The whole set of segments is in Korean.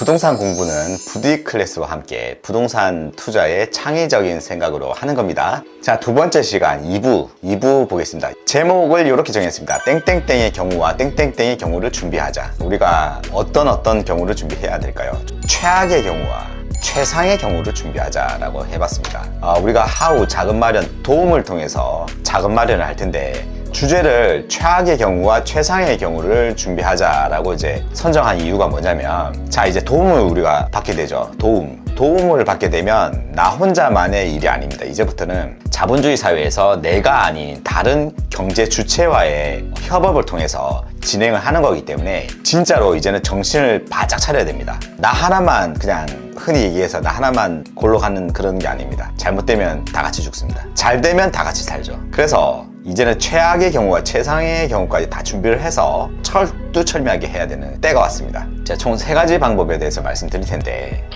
부동산 공부는 부디 클래스와 함께 부동산 투자의 창의적인 생각으로 하는 겁니다. 자, 두 번째 시간 2부 보겠습니다. 제목을 이렇게 정했습니다. 땡땡땡의 경우와 땡땡땡의 경우를 준비하자. 우리가 어떤 경우를 준비해야 될까요? 최악의 경우와 최상의 경우를 준비하자라고 해봤습니다. 우리가 하우 자금 마련 도움을 통해서 자금 마련을 할 텐데 주제를 최악의 경우와 최상의 경우를 준비하자라고 이제 선정한 이유가 뭐냐면, 자, 이제 도움을 우리가 받게 되죠. 도움을 받게 되면 나 혼자만의 일이 아닙니다. 이제부터는 자본주의 사회에서 내가 아닌 다른 경제 주체와의 협업을 통해서 진행을 하는 거기 때문에 진짜로 이제는 정신을 바짝 차려야 됩니다. 나 하나만, 그냥 흔히 얘기해서 나 하나만 골로 가는 그런 게 아닙니다. 잘못되면 다 같이 죽습니다. 잘 되면 다 같이 살죠. 그래서 이제는 최악의 경우와 최상의 경우까지 다 준비를 해서 철두철미하게 해야 되는 때가 왔습니다. 제가 총 3가지 방법에 대해서 말씀드릴 텐데,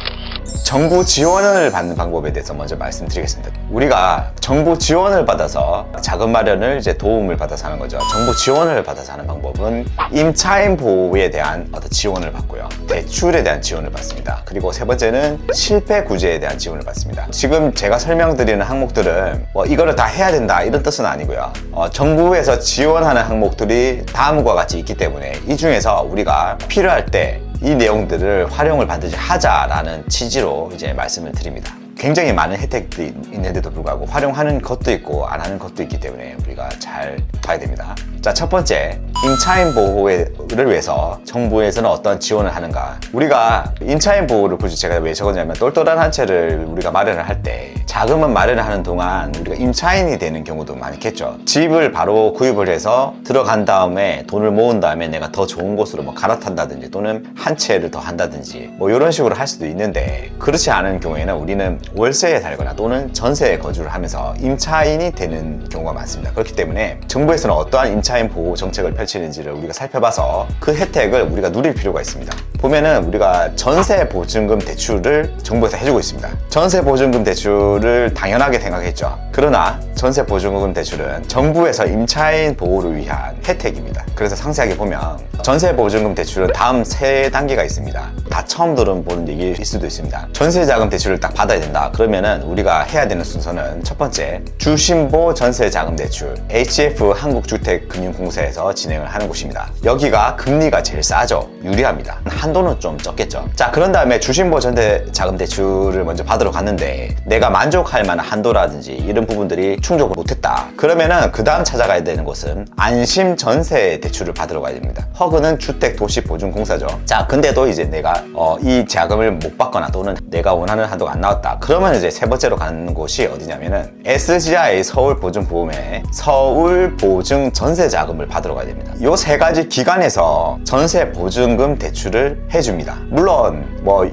정부 지원을 받는 방법에 대해서 먼저 말씀드리겠습니다. 우리가 정부 지원을 받아서 자금 마련을 이제 도움을 받아서 하는 거죠. 정부 지원을 받아서 하는 방법은 임차인 보호에 대한 어떤 지원을 받고요. 대출에 대한 지원을 받습니다. 그리고 세 번째는 실패 구제에 대한 지원을 받습니다. 지금 제가 설명드리는 항목들은 이거를 다 해야 된다 이런 뜻은 아니고요. 정부에서 지원하는 항목들이 다음과 같이 있기 때문에 이 중에서 우리가 필요할 때 이 내용들을 활용을 반드시 하자라는 취지로 이제 말씀을 드립니다. 굉장히 많은 혜택들이 있는데도 불구하고 활용하는 것도 있고 안 하는 것도 있기 때문에 우리가 잘 봐야 됩니다. 자, 첫 번째, 임차인 보호를 위해서 정부에서는 어떤 지원을 하는가. 우리가 임차인 보호를 굳이 제가 왜 적었냐면, 똘똘한 한 채를 우리가 마련을 할 때 자금은 마련을 하는 동안 우리가 임차인이 되는 경우도 많겠죠. 집을 바로 구입을 해서 들어간 다음에 돈을 모은 다음에 내가 더 좋은 곳으로 갈아탄다든지 또는 한 채를 더 한다든지 이런 식으로 할 수도 있는데, 그렇지 않은 경우에는 우리는 월세에 살거나 또는 전세에 거주를 하면서 임차인이 되는 경우가 많습니다. 그렇기 때문에 정부에서는 어떠한 임차인 보호 정책을 펼치는지를 우리가 살펴봐서 그 혜택을 우리가 누릴 필요가 있습니다. 보면은 우리가 전세 보증금 대출을 정부에서 해주고 있습니다. 전세 보증금 대출을 당연하게 생각했죠. 그러나 전세 보증금 대출은 정부에서 임차인 보호를 위한 혜택입니다. 그래서 상세하게 보면 전세 보증금 대출은 다음 3단계가 있습니다. 다 처음 들어보는 얘기일 수도 있습니다. 전세자금 대출을 딱 받아야 된다. 그러면은 우리가 해야 되는 순서는, 첫 번째, 주신보 전세자금 대출 HF 한국주택금융공사에서 진행을 하는 곳입니다. 여기가 금리가 제일 싸죠. 유리합니다. 한도는 좀 적겠죠. 자, 그런 다음에 주신보 전세자금 대출을 먼저 받으러 갔는데 내가 만족할 만한 한도라든지 이런 부분들이 충족을 못했다. 그러면은 그 다음 찾아가야 되는 곳은 안심 전세 대출을 받으러 가야 됩니다. 허그는 주택도시보증공사죠. 자, 근데도 이제 내가 이 자금을 못 받거나 또는 내가 원하는 한도가 안 나왔다. 그러면 이제 세 번째로 가는 곳이 어디냐면은 SGI 서울보증보험의 서울보증 전세자금을 받으러 가야 됩니다. 이 3가지 기관에서 전세보증금 대출을 해줍니다. 물론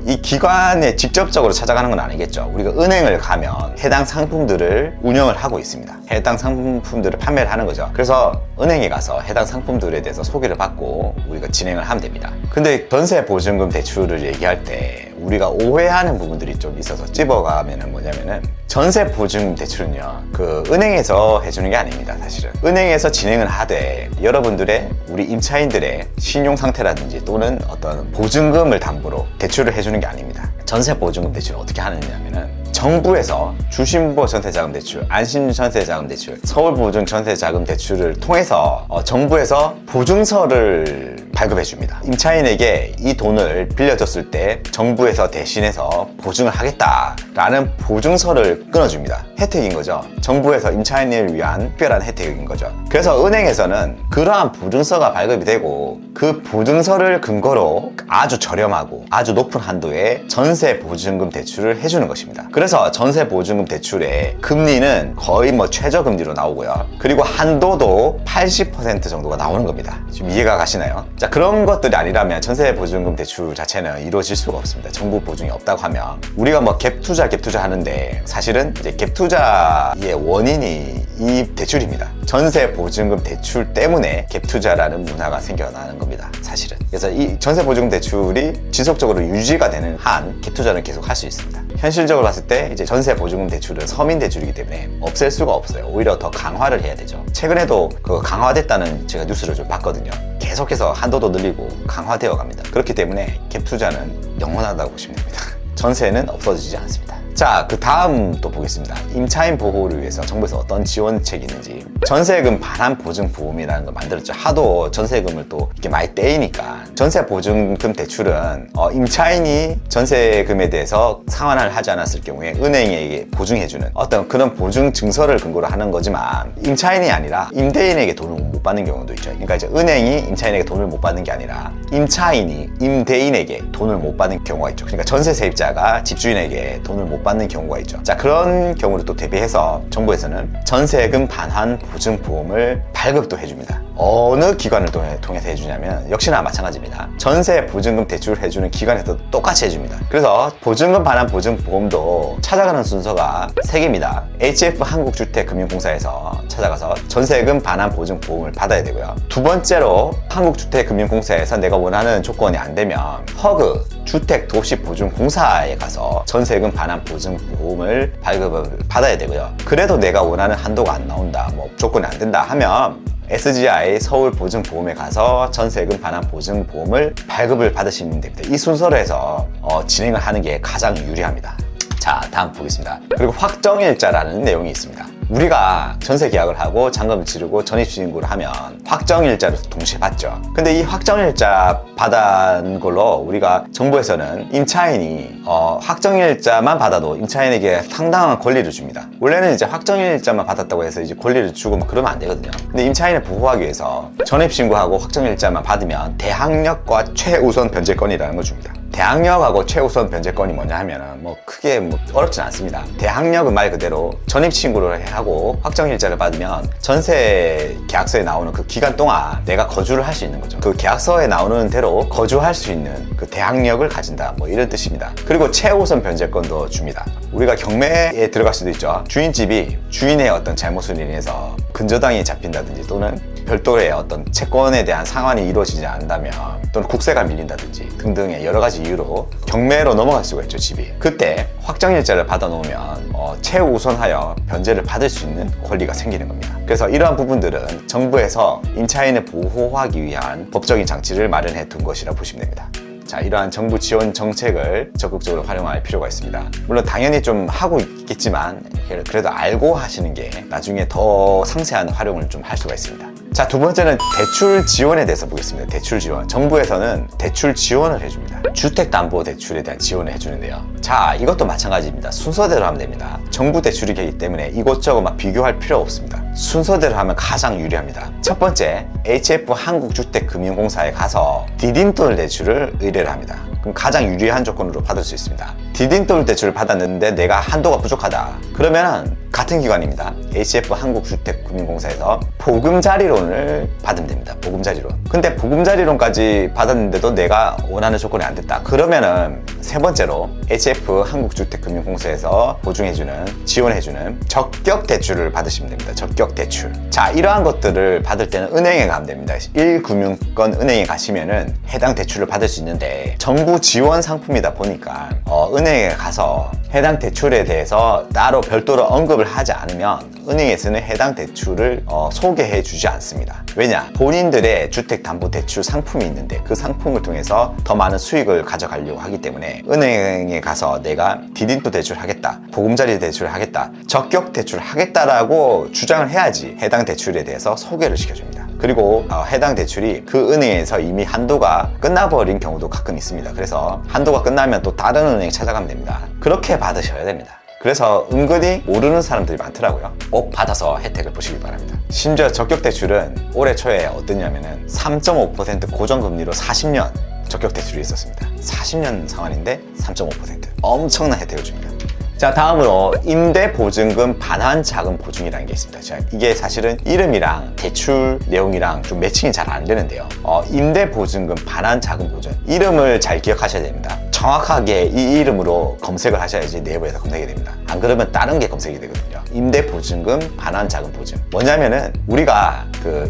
이 기관에 직접적으로 찾아가는 건 아니겠죠. 우리가 은행을 가면 해당 상품들을 운영을 하고 있습니다. 해당 상품들을 판매를 하는 거죠. 그래서 은행에 가서 해당 상품들에 대해서 소개를 받고 우리가 진행을 하면 됩니다. 근데 전세보증금 대출을 얘기할 때 우리가 오해하는 부분들이 좀 있어서 찝어가면은 뭐냐면은, 전세보증금 대출은요, 그 은행에서 해주는 게 아닙니다. 사실은 은행에서 진행을 하되 여러분들의, 우리 임차인들의 신용 상태라든지 또는 어떤 보증금을 담보로 대출을 해주는 게 아닙니다. 전세보증금 대출을 어떻게 하느냐면은, 정부에서 주신보 전세자금 대출, 안심 전세자금 대출, 서울보증 전세자금 대출을 통해서 정부에서 보증서를 발급해 줍니다. 임차인에게 이 돈을 빌려줬을 때 정부에서 대신해서 보증을 하겠다라는 보증서를 끊어줍니다. 혜택인 거죠. 정부에서 임차인을 위한 특별한 혜택인 거죠. 그래서 은행에서는 그러한 보증서가 발급이 되고 그 보증서를 근거로 아주 저렴하고 아주 높은 한도의 전세 보증금 대출을 해주는 것입니다. 그래서 전세 보증금 대출의 금리는 거의 최저금리로 나오고요. 그리고 한도도 80% 정도가 나오는 겁니다. 지금 이해가 가시나요? 자, 그런 것들이 아니라면 전세 보증금 대출 자체는 이루어질 수가 없습니다. 정부 보증이 없다고 하면 우리가 갭투자 하는데 사실은 이제 갭투자의 원인이 이 대출입니다. 전세 보증금 대출 때문에 갭투자라는 문화가 생겨나는 겁니다. 사실은. 그래서 이 전세 보증금 대출이 지속적으로 유지가 되는 한 갭투자는 계속 할 수 있습니다. 현실적으로 봤을 때 이제 전세 보증금 대출은 서민 대출이기 때문에 없앨 수가 없어요. 오히려 더 강화를 해야 되죠. 최근에도 그 강화됐다는 제가 뉴스를 좀 봤거든요. 계속해서 한도도 늘리고 강화되어 갑니다. 그렇기 때문에 갭 투자는 영원하다고 보시면 됩니다. 전세는 없어지지 않습니다. 자, 그 다음 또 보겠습니다. 임차인 보호를 위해서 정부에서 어떤 지원책이 있는지. 전세금 반환 보증 보험이라는 거 만들었죠. 하도 전세금을 또 이렇게 많이 떼이니까. 전세 보증금 대출은 임차인이 전세금에 대해서 상환을 하지 않았을 경우에 은행에게 보증해주는 어떤 그런 보증 증서를 근거로 하는 거지만, 임차인이 아니라 임대인에게 돈을 못 받는 경우도 있죠. 그러니까 이제 은행이 임차인에게 돈을 못 받는 게 아니라 임차인이 임대인에게 돈을 못 받는 경우가 있죠. 그러니까 전세 세입자가 집주인에게 돈을 못 받는 경우가 있죠. 자, 그런 경우를 또 대비해서 정부에서는 전세금 반환 보증 보험을 발급도 해줍니다. 어느 기관을 통해서 해주냐면 역시나 마찬가지입니다. 전세 보증금 대출을 해주는 기관에서 똑같이 해줍니다. 그래서 보증금 반환 보증 보험도 찾아가는 순서가 3개입니다. HF 한국주택금융공사에서 찾아가서 전세금 반환 보증 보험을 받아야 되고요. 두 번째로 한국주택금융공사에서 내가 원하는 조건이 안 되면 허그 주택도시보증공사에 가서 전세금 반환 보증보험을 발급을 받아야 되고요. 그래도 내가 원하는 한도가 안 나온다, 뭐 조건이 안 된다 하면 SGI 서울보증보험에 가서 전세금 반환 보증보험을 발급을 받으시면 됩니다. 이 순서로 해서 진행을 하는 게 가장 유리합니다. 자, 다음 보겠습니다. 그리고 확정일자라는 내용이 있습니다. 우리가 전세 계약을 하고 잔금을 치르고 전입신고를 하면 확정일자를 동시에 받죠. 근데 이 확정일자 받은 걸로 우리가 정부에서는 임차인이 확정일자만 받아도 임차인에게 상당한 권리를 줍니다. 원래는 이제 확정일자만 받았다고 해서 이제 권리를 주고 막 그러면 안 되거든요. 근데 임차인을 보호하기 위해서 전입신고하고 확정일자만 받으면 대항력과 최우선 변제권이라는 걸 줍니다. 대항력하고 최우선 변제권이 뭐냐 하면은 뭐 크게 어렵진 않습니다. 대항력은 말 그대로 전입신고를 하고 확정일자를 받으면 전세 계약서에 나오는 그 기간 동안 내가 거주를 할 수 있는 거죠. 그 계약서에 나오는 대로 거주할 수 있는 그 대항력을 가진다, 뭐 이런 뜻입니다. 그리고 최우선 변제권도 줍니다. 우리가 경매에 들어갈 수도 있죠. 주인집이 주인의 어떤 잘못으로 인해서 근저당이 잡힌다든지 또는 별도의 어떤 채권에 대한 상환이 이루어지지 않는다면 또는 국세가 밀린다든지 등등의 여러 가지 이유로 경매로 넘어갈 수가 있죠, 집이. 그때 확정일자를 받아 놓으면 최우선하여 변제를 받을 수 있는 권리가 생기는 겁니다. 그래서 이러한 부분들은 정부에서 임차인을 보호하기 위한 법적인 장치를 마련해 둔 것이라 보시면 됩니다. 자, 이러한 정부 지원 정책을 적극적으로 활용할 필요가 있습니다. 물론 당연히 좀 하고 있겠지만 그래도 알고 하시는 게 나중에 더 상세한 활용을 좀 할 수가 있습니다. 자, 두 번째는 대출 지원에 대해서 보겠습니다. 대출 지원. 정부에서는 대출 지원을 해줍니다. 주택담보대출에 대한 지원을 해주는데요. 자, 이것도 마찬가지입니다. 순서대로 하면 됩니다. 정부 대출이기 때문에 이것저것 막 비교할 필요 없습니다. 순서대로 하면 가장 유리합니다. 첫 번째, HF 한국주택금융공사에 가서 디딤돌 대출을 의뢰를 합니다. 그럼 가장 유리한 조건으로 받을 수 있습니다. 디딤돌 대출을 받았는데 내가 한도가 부족하다. 그러면 같은 기관입니다. HF 한국주택금융공사에서 보금자리론을 받으면 됩니다. 보금자리론. 근데 보금자리론까지 받았는데도 내가 원하는 조건이 안 됐다. 그러면은 세 번째로 HF 한국주택금융공사에서 보증해주는, 지원해주는 적격 대출을 받으시면 됩니다. 적격 대출. 자, 이러한 것들을 받을 때는 은행에 가면 됩니다. 1금융권 은행에 가시면은 해당 대출을 받을 수 있는데 정부 지원 상품이다 보니까 은행에 가서 해당 대출에 대해서 따로 별도로 언급을 하지 않으면 은행에서는 해당 대출을 소개해 주지 않습니다. 왜냐? 본인들의 주택담보대출 상품이 있는데 그 상품을 통해서 더 많은 수익을 가져가려고 하기 때문에 은행에 가서 내가 디딤돌 대출 하겠다, 보금자리 대출 하겠다, 적격 대출 하겠다라고 주장을 해야지 해당 대출에 대해서 소개를 시켜줍니다. 그리고 해당 대출이 그 은행에서 이미 한도가 끝나버린 경우도 가끔 있습니다. 그래서 한도가 끝나면 또 다른 은행에 찾아가면 됩니다. 그렇게 받으셔야 됩니다. 그래서 은근히 모르는 사람들이 많더라고요. 꼭 받아서 혜택을 보시기 바랍니다. 심지어 적격대출은 올해 초에 어땠냐면은 3.5% 고정금리로 40년 적격대출이 있었습니다. 40년 상환인데 3.5% 엄청난 혜택을 줍니다. 자, 다음으로 임대보증금 반환 자금 보증이라는 게 있습니다. 자, 이게 사실은 이름이랑 대출 내용이랑 좀 매칭이 잘 안 되는데요. 임대보증금 반환 자금 보증. 이름을 잘 기억하셔야 됩니다. 정확하게 이 이름으로 검색을 하셔야지 네이버에서 검색이 됩니다. 안 그러면 다른 게 검색이 되거든요. 임대보증금 반환 자금 보증. 뭐냐면은 우리가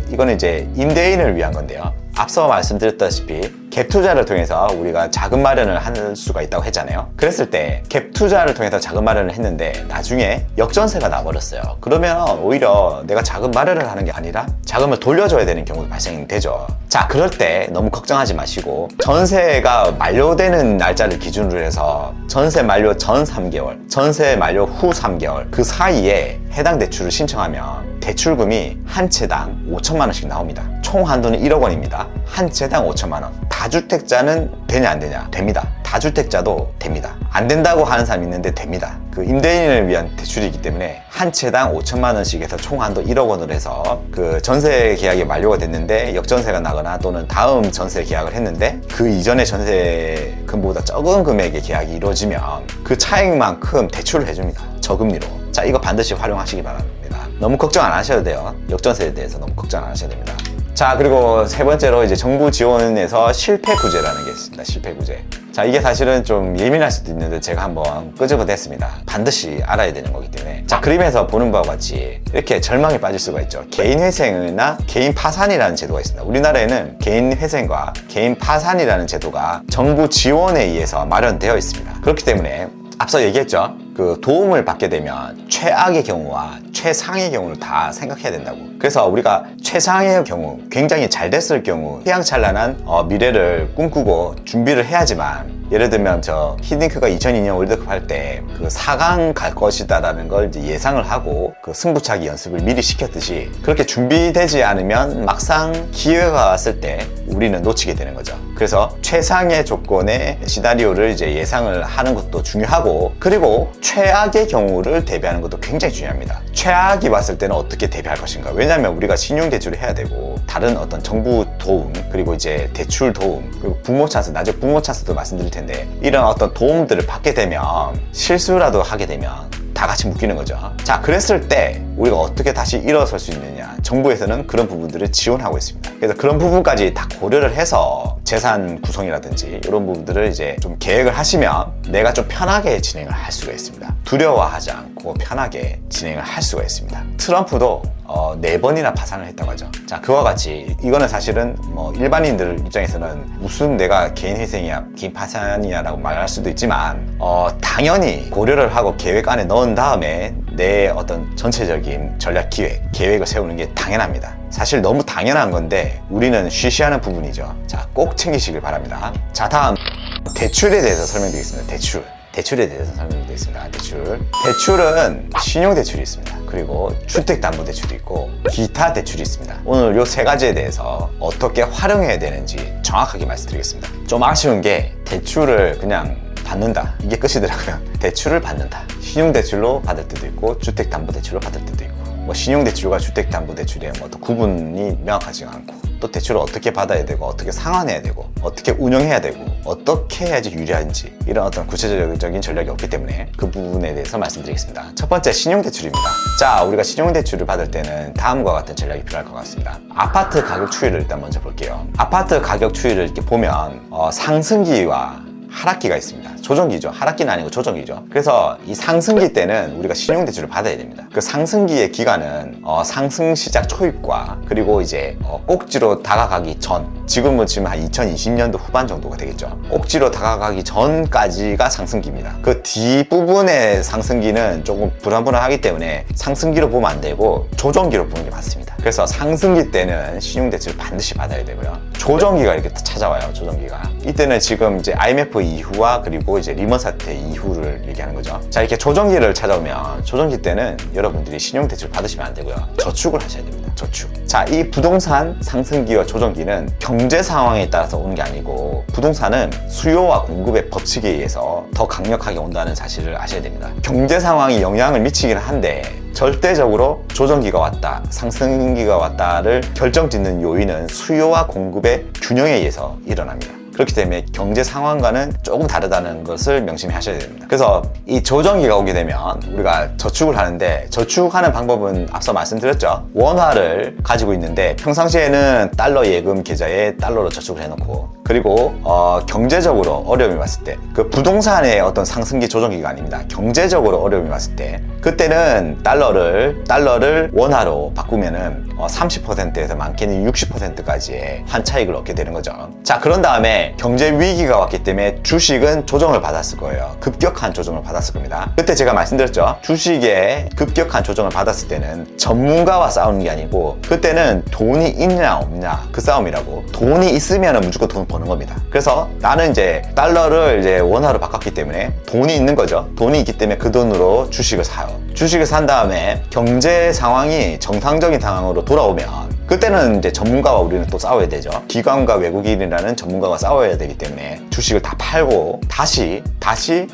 이거는 이제 임대인을 위한 건데요. 앞서 말씀드렸다시피 갭 투자를 통해서 우리가 자금 마련을 할 수가 있다고 했잖아요. 그랬을 때 갭 투자를 통해서 자금 마련을 했는데 나중에 역전세가 나버렸어요. 그러면 오히려 내가 자금 마련을 하는 게 아니라 자금을 돌려줘야 되는 경우도 발생되죠. 자, 그럴 때 너무 걱정하지 마시고 전세가 만료되는 날짜를 기준으로 해서 전세 만료 전 3개월, 전세 만료 후 3개월 그 사이에 해당 대출을 신청하면 대출금이 한 채당 5천만 원씩 나옵니다. 총 한도는 1억 원입니다. 한 채당 5천만 원. 다주택자는 되냐 안 되냐? 됩니다. 다주택자도 됩니다. 안 된다고 하는 사람이 있는데 됩니다. 그 임대인을 위한 대출이기 때문에 한 채당 5천만 원씩 해서 총 한도 1억 원으로 해서 그 전세 계약이 만료가 됐는데 역전세가 나거나 또는 다음 전세 계약을 했는데 그 이전의 전세금보다 적은 금액의 계약이 이루어지면 그 차액만큼 대출을 해줍니다. 저금리로. 자, 이거 반드시 활용하시기 바랍니다. 너무 걱정 안 하셔도 돼요. 역전세에 대해서 너무 걱정 안 하셔야 됩니다. 자, 그리고 세 번째로 이제 정부 지원에서 실패 구제라는 게 있습니다. 실패 구제. 자, 이게 사실은 좀 예민할 수도 있는데 제가 한번 끄집어냈습니다. 반드시 알아야 되는 거기 때문에. 자, 그림에서 보는 바와 같이 이렇게 절망에 빠질 수가 있죠. 개인 회생이나 개인 파산이라는 제도가 있습니다. 우리나라에는 개인 회생과 개인 파산이라는 제도가 정부 지원에 의해서 마련되어 있습니다. 그렇기 때문에 앞서 얘기했죠. 그 도움을 받게 되면 최악의 경우와 최상의 경우를 다 생각해야 된다고. 그래서 우리가 최상의 경우, 굉장히 잘 됐을 경우 휘황찬란한 미래를 꿈꾸고 준비를 해야지만, 예를 들면 저 히딩크가 2002년 월드컵 할 때 그 4강 갈 것이다라는 걸 이제 예상을 하고 그 승부차기 연습을 미리 시켰듯이 그렇게 준비되지 않으면 막상 기회가 왔을 때 우리는 놓치게 되는 거죠. 그래서 최상의 조건의 시나리오를 이제 예상을 하는 것도 중요하고, 그리고 최악의 경우를 대비하는 것도 굉장히 중요합니다. 최악이 왔을 때는 어떻게 대비할 것인가. 왜냐하면 우리가 신용대출을 해야 되고 다른 어떤 정부 도움, 그리고 이제 대출 도움, 그리고 부모 찬스, 나중에 부모 찬스도 말씀드릴 텐데, 이런 어떤 도움들을 받게 되면 실수라도 하게 되면 다 같이 묶이는 거죠. 자, 그랬을 때 우리가 어떻게 다시 일어설 수 있느냐. 정부에서는 그런 부분들을 지원하고 있습니다. 그래서 그런 부분까지 다 고려를 해서 재산 구성이라든지 이런 부분들을 이제 좀 계획을 하시면 내가 좀 편하게 진행을 할 수가 있습니다. 두려워하지 않고 편하게 진행을 할 수가 있습니다. 트럼프도 4번이나 파산을 했다고 하죠. 자, 그와 같이 이거는 사실은 뭐 일반인들 입장에서는 무슨 내가 개인 회생이야, 개인 파산이야 라고 말할 수도 있지만 당연히 고려를 하고 계획 안에 넣은 다음에 내 어떤 전체적인 전략 기획, 계획을 세우는 게 당연합니다. 사실 너무 당연한 건데 우리는 쉬쉬하는 부분이죠. 자, 꼭 챙기시길 바랍니다. 자, 다음 대출에 대해서 설명드리겠습니다. 대출에 대해서 설명드리겠습니다. 대출은 신용대출이 있습니다. 그리고 주택담보대출이 있고 기타 대출이 있습니다. 오늘 이 세 가지에 대해서 어떻게 활용해야 되는지 정확하게 말씀드리겠습니다. 좀 아쉬운 게 대출을 그냥 받는다, 이게 끝이더라고요. 대출을 받는다. 신용대출로 받을 때도 있고 주택담보대출로 받을 때도 있고, 뭐 신용대출과 주택담보대출의 뭐 구분이 명확하지가 않고, 또 대출을 어떻게 받아야 되고 어떻게 상환해야 되고 어떻게 운영해야 되고 어떻게 해야지 유리한지, 이런 어떤 구체적인 전략이 없기 때문에 그 부분에 대해서 말씀드리겠습니다. 첫 번째, 신용대출입니다. 자, 우리가 신용대출을 받을 때는 다음과 같은 전략이 필요할 것 같습니다. 아파트 가격 추이를 일단 먼저 볼게요. 아파트 가격 추이를 이렇게 보면 상승기와 하락기가 있습니다. 조정기죠. 하락기는 아니고 조정기죠. 그래서 이 상승기 때는 우리가 신용대출을 받아야 됩니다. 그 상승기의 기간은 상승 시작 초입과 그리고 이제 꼭지로 다가가기 전, 지금 한 2020년도 후반 정도가 되겠죠. 꼭지로 다가가기 전까지가 상승기입니다. 그 뒷부분의 상승기는 조금 불안불안하기 때문에 상승기로 보면 안 되고 조정기로 보는 게 맞습니다. 그래서 상승기 때는 신용대출을 반드시 받아야 되고요. 조정기가 이렇게 찾아와요. 조정기가. 이때는 지금 이제 IMF 이후와 그리고 이제 리먼 사태 이후를 얘기하는 거죠. 자, 이렇게 조정기를 찾아오면 조정기 때는 여러분들이 신용대출 받으시면 안 되고요. 저축을 하셔야 됩니다. 저축. 자, 이 부동산 상승기와 조정기는 경제 상황에 따라서 오는 게 아니고 부동산은 수요와 공급의 법칙에 의해서 더 강력하게 온다는 사실을 아셔야 됩니다. 경제 상황이 영향을 미치긴 한데 절대적으로 조정기가 왔다, 상승기가 왔다를 결정짓는 요인은 수요와 공급의 균형에 의해서 일어납니다. 그렇기 때문에 경제 상황과는 조금 다르다는 것을 명심히 하셔야 됩니다. 그래서 이 조정기가 오게 되면 우리가 저축을 하는데, 저축하는 방법은 앞서 말씀드렸죠. 원화를 가지고 있는데 평상시에는 달러 예금 계좌에 달러로 저축을 해놓고, 그리고 경제적으로 어려움이 왔을 때, 그 부동산의 어떤 상승기 조정기가 아닙니다. 경제적으로 어려움이 왔을 때, 그때는 달러를 원화로 바꾸면은 30%에서 많게는 60%까지의 환차익을 얻게 되는 거죠. 자, 그런 다음에 경제 위기가 왔기 때문에 주식은 조정을 받았을 거예요. 급격한 조정을 받았을 겁니다. 그때 제가 말씀드렸죠. 주식에 급격한 조정을 받았을 때는 전문가와 싸우는 게 아니고, 그때는 돈이 있냐 없냐 그 싸움이라고. 돈이 있으면 무조건 돈 버는 겁니다. 그래서 나는 이제 달러를 이제 원화로 바꿨기 때문에 돈이 있는 거죠. 돈이 있기 때문에 그 돈으로 주식을 사요. 주식을 산 다음에 경제 상황이 정상적인 상황으로 돌아오면, 그때는 이제 전문가와 우리는 또 싸워야 되죠. 기관과 외국인이라는 전문가와 싸워야 되기 때문에 주식을 다 팔고 다시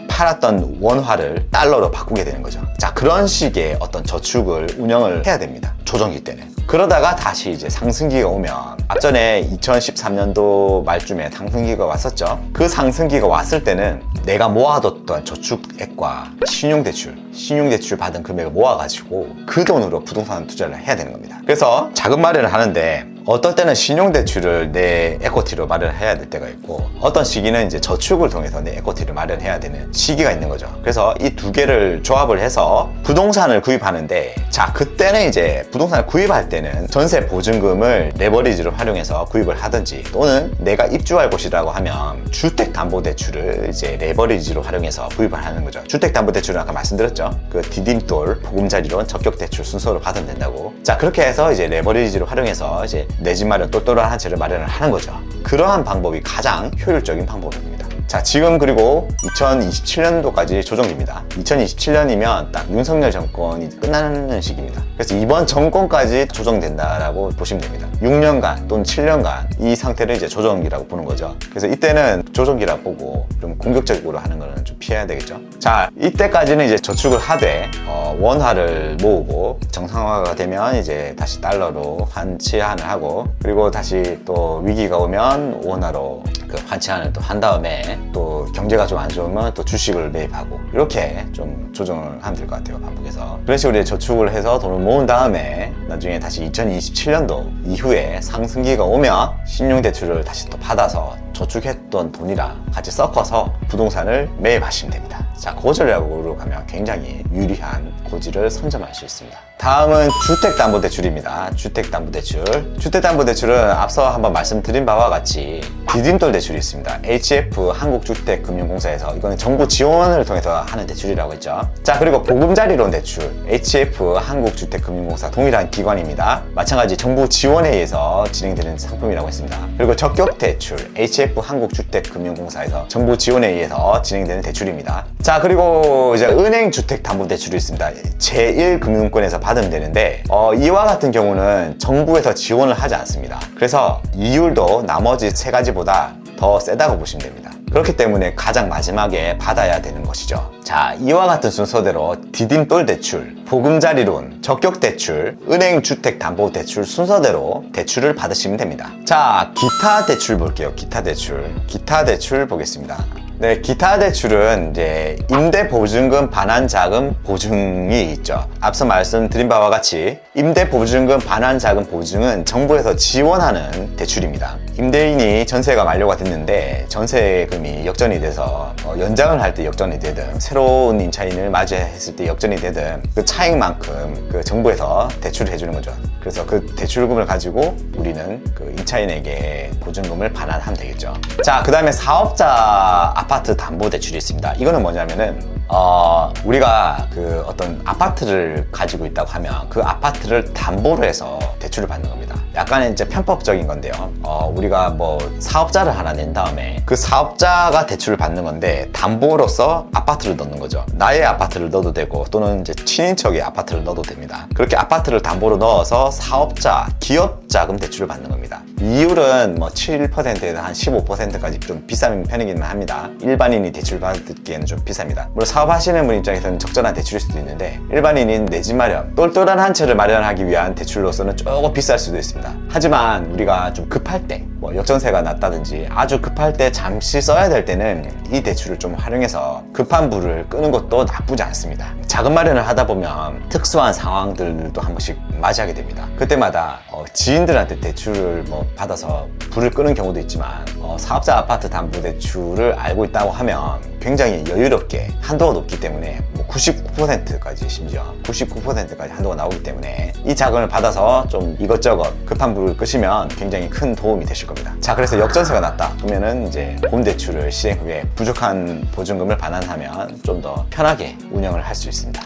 팔았던 원화를 달러로 바꾸게 되는 거죠. 자, 그런 식의 어떤 저축을 운영을 해야 됩니다. 조정기 때는. 그러다가 다시 이제 상승기가 오면, 앞전에 2013년도 말쯤에 상승기가 왔었죠. 그 상승기가 왔을 때는 내가 모아뒀던 저축액과 신용대출 받은 금액을 모아가지고 그 돈으로 부동산 투자를 해야 되는 겁니다. 그래서 자금 마련을 하는데, 어떨 때는 신용대출을 내 에코티로 마련해야 될 때가 있고, 어떤 시기는 이제 저축을 통해서 내 에코티를 마련해야 되는 시기가 있는 거죠. 그래서 이 두 개를 조합을 해서 부동산을 구입하는데, 자, 그때는 이제 부동산을 구입할 때는 전세 보증금을 레버리지로 활용해서 구입을 하든지, 또는 내가 입주할 곳이라고 하면 주택담보대출을 이제 레버리지로 활용해서 구입을 하는 거죠. 주택담보대출은 아까 말씀드렸죠. 그 디딤돌, 보금자리론, 적격대출 순서로 받으면 된다고. 자, 그렇게 해서 이제 레버리지로 활용해서 이제 내 집 마련, 똘똘한 한 채를 마련을 하는 거죠. 그러한 방법이 가장 효율적인 방법입니다. 자, 지금 그리고 2027년도까지 조정기입니다. 2027년이면 딱 윤석열 정권이 끝나는 시기입니다. 그래서 이번 정권까지 조정된다라고 보시면 됩니다. 6년간 또는 7년간 이 상태를 이제 조정기라고 보는 거죠. 그래서 이때는 조정기라고 보고 좀 공격적으로 하는 거는 좀 피해야 되겠죠. 자, 이때까지는 이제 저축을 하되 원화를 모으고, 정상화가 되면 이제 다시 달러로 환치환을 하고, 그리고 다시 또 위기가 오면 원화로 그 환치환을 또 한 다음에, 또 경제가 좀 안 좋으면 또 주식을 매입하고, 이렇게 좀 조정을 하면 될 것 같아요. 반복해서. 그런 식으로 저축을 해서 돈을 모은 다음에 나중에 다시 2027년도 이후에 상승기가 오면 신용대출을 다시 또 받아서 저축했던 돈이랑 같이 섞어서 부동산을 매입하시면 됩니다. 자, 고전략으로 가면 굉장히 유리한 고지를 선점할 수 있습니다. 다음은 주택담보대출입니다. 주택담보대출은 앞서 한번 말씀드린 바와 같이 디딤돌 대출이 있습니다. HF 한국주택금융공사에서, 이거는 정부 지원을 통해서 하는 대출이라고 했죠. 자, 그리고 보금자리론 대출, HF 한국주택금융공사 동일한 기관입니다. 마찬가지 정부 지원에 의해서 진행되는 상품이라고 했습니다. 그리고 적격대출, HF 한국주택금융공사에서 정부 지원에 의해서 진행되는 대출입니다. 자, 그리고 이제 은행주택담보대출이 있습니다. 제1금융권에서 받으면 되는데, 이와 같은 경우는 정부에서 지원을 하지 않습니다. 그래서 이율도 나머지 세 가지보다 더 세다고 보시면 됩니다. 그렇기 때문에 가장 마지막에 받아야 되는 것이죠. 자, 이와 같은 순서대로 디딤돌 대출, 보금자리론, 적격대출, 은행주택담보대출 순서대로 대출을 받으시면 됩니다. 자, 기타 대출 볼게요. 기타 대출 보겠습니다. 네, 기타 대출은 이제 임대보증금 반환자금 보증이 있죠. 앞서 말씀드린 바와 같이 임대보증금 반환자금 보증은 정부에서 지원하는 대출입니다. 임대인이 전세가 만료가 됐는데 전세금이 역전이 돼서 연장을 할 때 역전이 되든, 새로운 임차인을 맞이했을 때 역전이 되든, 그 차익만큼 그 정부에서 대출을 해주는 거죠. 그래서 그 대출금을 가지고 우리는 그 임차인에게 보증금을 반환하면 되겠죠. 자, 그 다음에 사업자 아파트 담보 대출이 있습니다. 이거는 뭐냐면은 우리가 그 어떤 아파트를 가지고 있다고 하면 그 아파트를 담보로 해서 대출을 받는 겁니다. 약간의 이제 편법적인 건데요. 우리가 뭐 사업자를 하나 낸 다음에 그 사업자가 대출을 받는 건데, 담보로서 아파트를 넣는 거죠. 나의 아파트를 넣어도 되고, 또는 이제 친인척의 아파트를 넣어도 됩니다. 그렇게 아파트를 담보로 넣어서 사업자, 기업 자금 대출을 받는 겁니다. 이율은 뭐 7%에서 한 15%까지 좀 비싼 편이기는 합니다. 일반인이 대출 받기에는 좀 비쌉니다. 물론 사업하시는 분 입장에서는 적절한 대출일 수도 있는데, 일반인인 내 집 마련, 똘똘한 한 채를 마련하기 위한 대출로서는 조금 비쌀 수도 있습니다. 하지만 우리가 좀 급할 때, 뭐 역전세가 났다든지 아주 급할 때 잠시 써야 될 때는 이 대출을 좀 활용해서 급한 불을 끄는 것도 나쁘지 않습니다. 자금 마련을 하다 보면 특수한 상황들도 한 번씩 맞이하게 됩니다. 그때마다 지인 지인들한테 대출을 뭐 받아서 불을 끄는 경우도 있지만 사업자 아파트 담보 대출을 알고 있다고 하면 굉장히 여유롭게 한도가 높기 때문에 99%까지 심지어 99%까지 한도가 나오기 때문에 이 자금을 받아서 좀 이것저것 급한 불을 끄시면 굉장히 큰 도움이 되실 겁니다. 자, 그래서 역전세가 났다 그러면은 이제 홈대출을 시행 후에 부족한 보증금을 반환하면 좀 더 편하게 운영을 할 수 있습니다.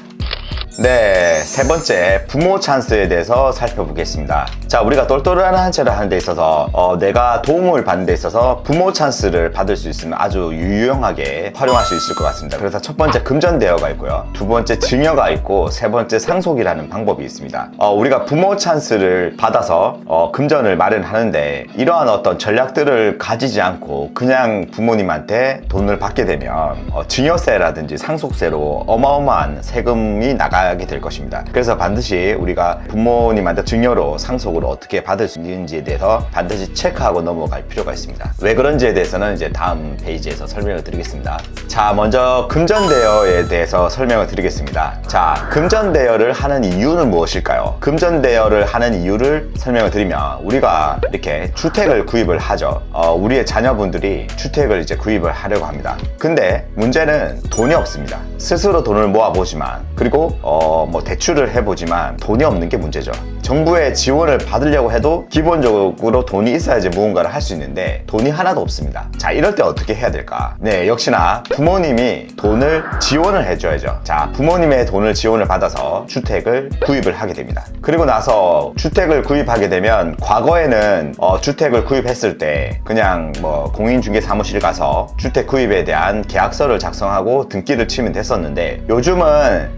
네, 세 번째 부모 찬스에 대해서 살펴보겠습니다. 자, 우리가 똘똘한 한 채를 하는 데 있어서 내가 도움을 받는 데 있어서 부모 찬스를 받을 수 있으면 아주 유용하게 활용할 수 있을 것 같습니다. 그래서 첫 번째 금전대여가 있고요, 두 번째 증여가 있고, 세 번째 상속이라는 방법이 있습니다. 우리가 부모 찬스를 받아서 금전을 마련하는데 이러한 어떤 전략들을 가지지 않고 그냥 부모님한테 돈을 받게 되면 증여세라든지 상속세로 어마어마한 세금이 나가게 될 것입니다. 그래서 반드시 우리가 부모님한테 증여로 상속으로 어떻게 받을 수 있는지에 대해서 반드시 체크하고 넘어갈 필요가 있습니다. 왜 그런지에 대해서는 이제 다음 페이지에서 설명을 드리겠습니다. 자, 먼저 금전대여에 대해서 설명을 드리겠습니다. 자, 금전대여를 하는 이유는 무엇일까요? 금전대여를 하는 이유를 설명을 드리면, 우리가 이렇게 주택을 구입을 하죠. 우리의 자녀분들이 주택을 이제 구입을 하려고 합니다. 근데 문제는 돈이 없습니다. 스스로 돈을 모아보지만, 그리고 뭐 대출을 해보지만 돈이 없는 게 문제죠. 정부의 지원을 받으려고 해도 기본적으로 돈이 있어야지 무언가를 할 수 있는데 돈이 하나도 없습니다. 자, 이럴 때 어떻게 해야 될까? 네, 역시나 부모님이 돈을 지원을 해줘야죠. 자, 부모님의 돈을 지원을 받아서 주택을 구입을 하게 됩니다. 그리고 나서 주택을 구입하게 되면, 과거에는 주택을 구입했을 때 그냥 뭐 공인중개사무실 가서 주택 구입에 대한 계약서를 작성하고 등기를 치면 됐었는데, 요즘은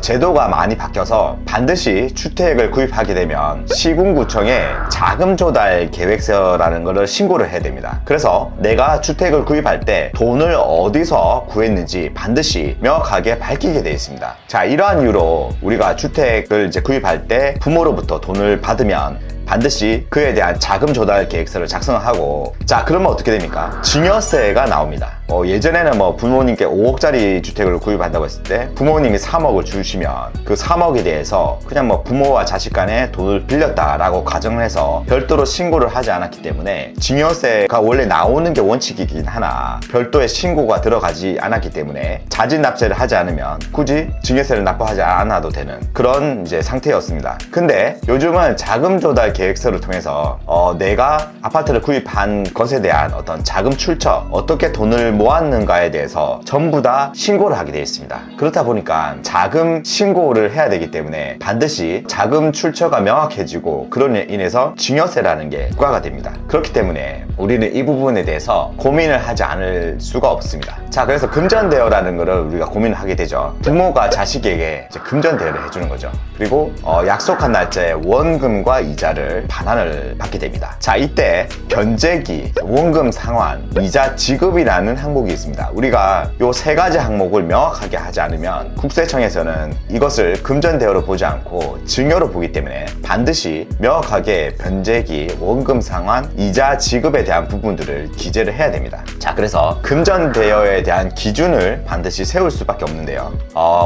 제도가 많이 바뀌어서 반드시 주택을 구입하게 되면 시군구청에 자금 조달 계획서라는 것을 신고를 해야 됩니다. 그래서 내가 주택을 구입할 때 돈을 어디서 구했는지 반드시 명확하게 밝히게 되어 있습니다. 자, 이러한 이유로 우리가 주택을 이제 구입할 때 부모로부터 돈을 받으면 반드시 그에 대한 자금 조달 계획서를 작성하고, 자, 그러면 어떻게 됩니까? 증여세가 나옵니다. 예전에는 뭐 부모님께 5억짜리 주택을 구입한다고 했을 때 부모님이 3억을 주시면 그 3억에 대해서 그냥 뭐 부모와 자식 간에 돈을 빌렸다라고 가정을 해서 별도로 신고를 하지 않았기 때문에, 증여세가 원래 나오는 게 원칙이긴 하나 별도의 신고가 들어가지 않았기 때문에 자진납세를 하지 않으면 굳이 증여세를 납부하지 않아도 되는 그런 이제 상태였습니다. 근데 요즘은 자금 조달 계획서를 통해서 내가 아파트를 구입한 것에 대한 어떤 자금 출처, 어떻게 돈을 모았는가에 대해서 전부 다 신고를 하게 되어 있습니다. 그렇다 보니까 자금 신고를 해야 되기 때문에 반드시 자금 출처가 명확해지고, 그로 인해서 증여세라는 게 부과가 됩니다. 그렇기 때문에 우리는 이 부분에 대해서 고민을 하지 않을 수가 없습니다. 자, 그래서 금전대여라는 거를 우리가 고민을 하게 되죠. 부모가 자식에게 이제 금전대여를 해주는 거죠. 그리고 약속한 날짜에 원금과 이자를 반환을 받게 됩니다. 자, 이때 변제기, 원금 상환, 이자 지급이라는 항목이 있습니다. 우리가 요 세 가지 항목을 명확하게 하지 않으면 국세청에서는 이것을 금전대여로 보지 않고 증여로 보기 때문에 반드시 명확하게 변제기, 원금 상환, 이자 지급에 대한 부분들을 기재를 해야 됩니다. 자, 그래서 금전대여에 대한 기준을 반드시 세울 수밖에 없는데요.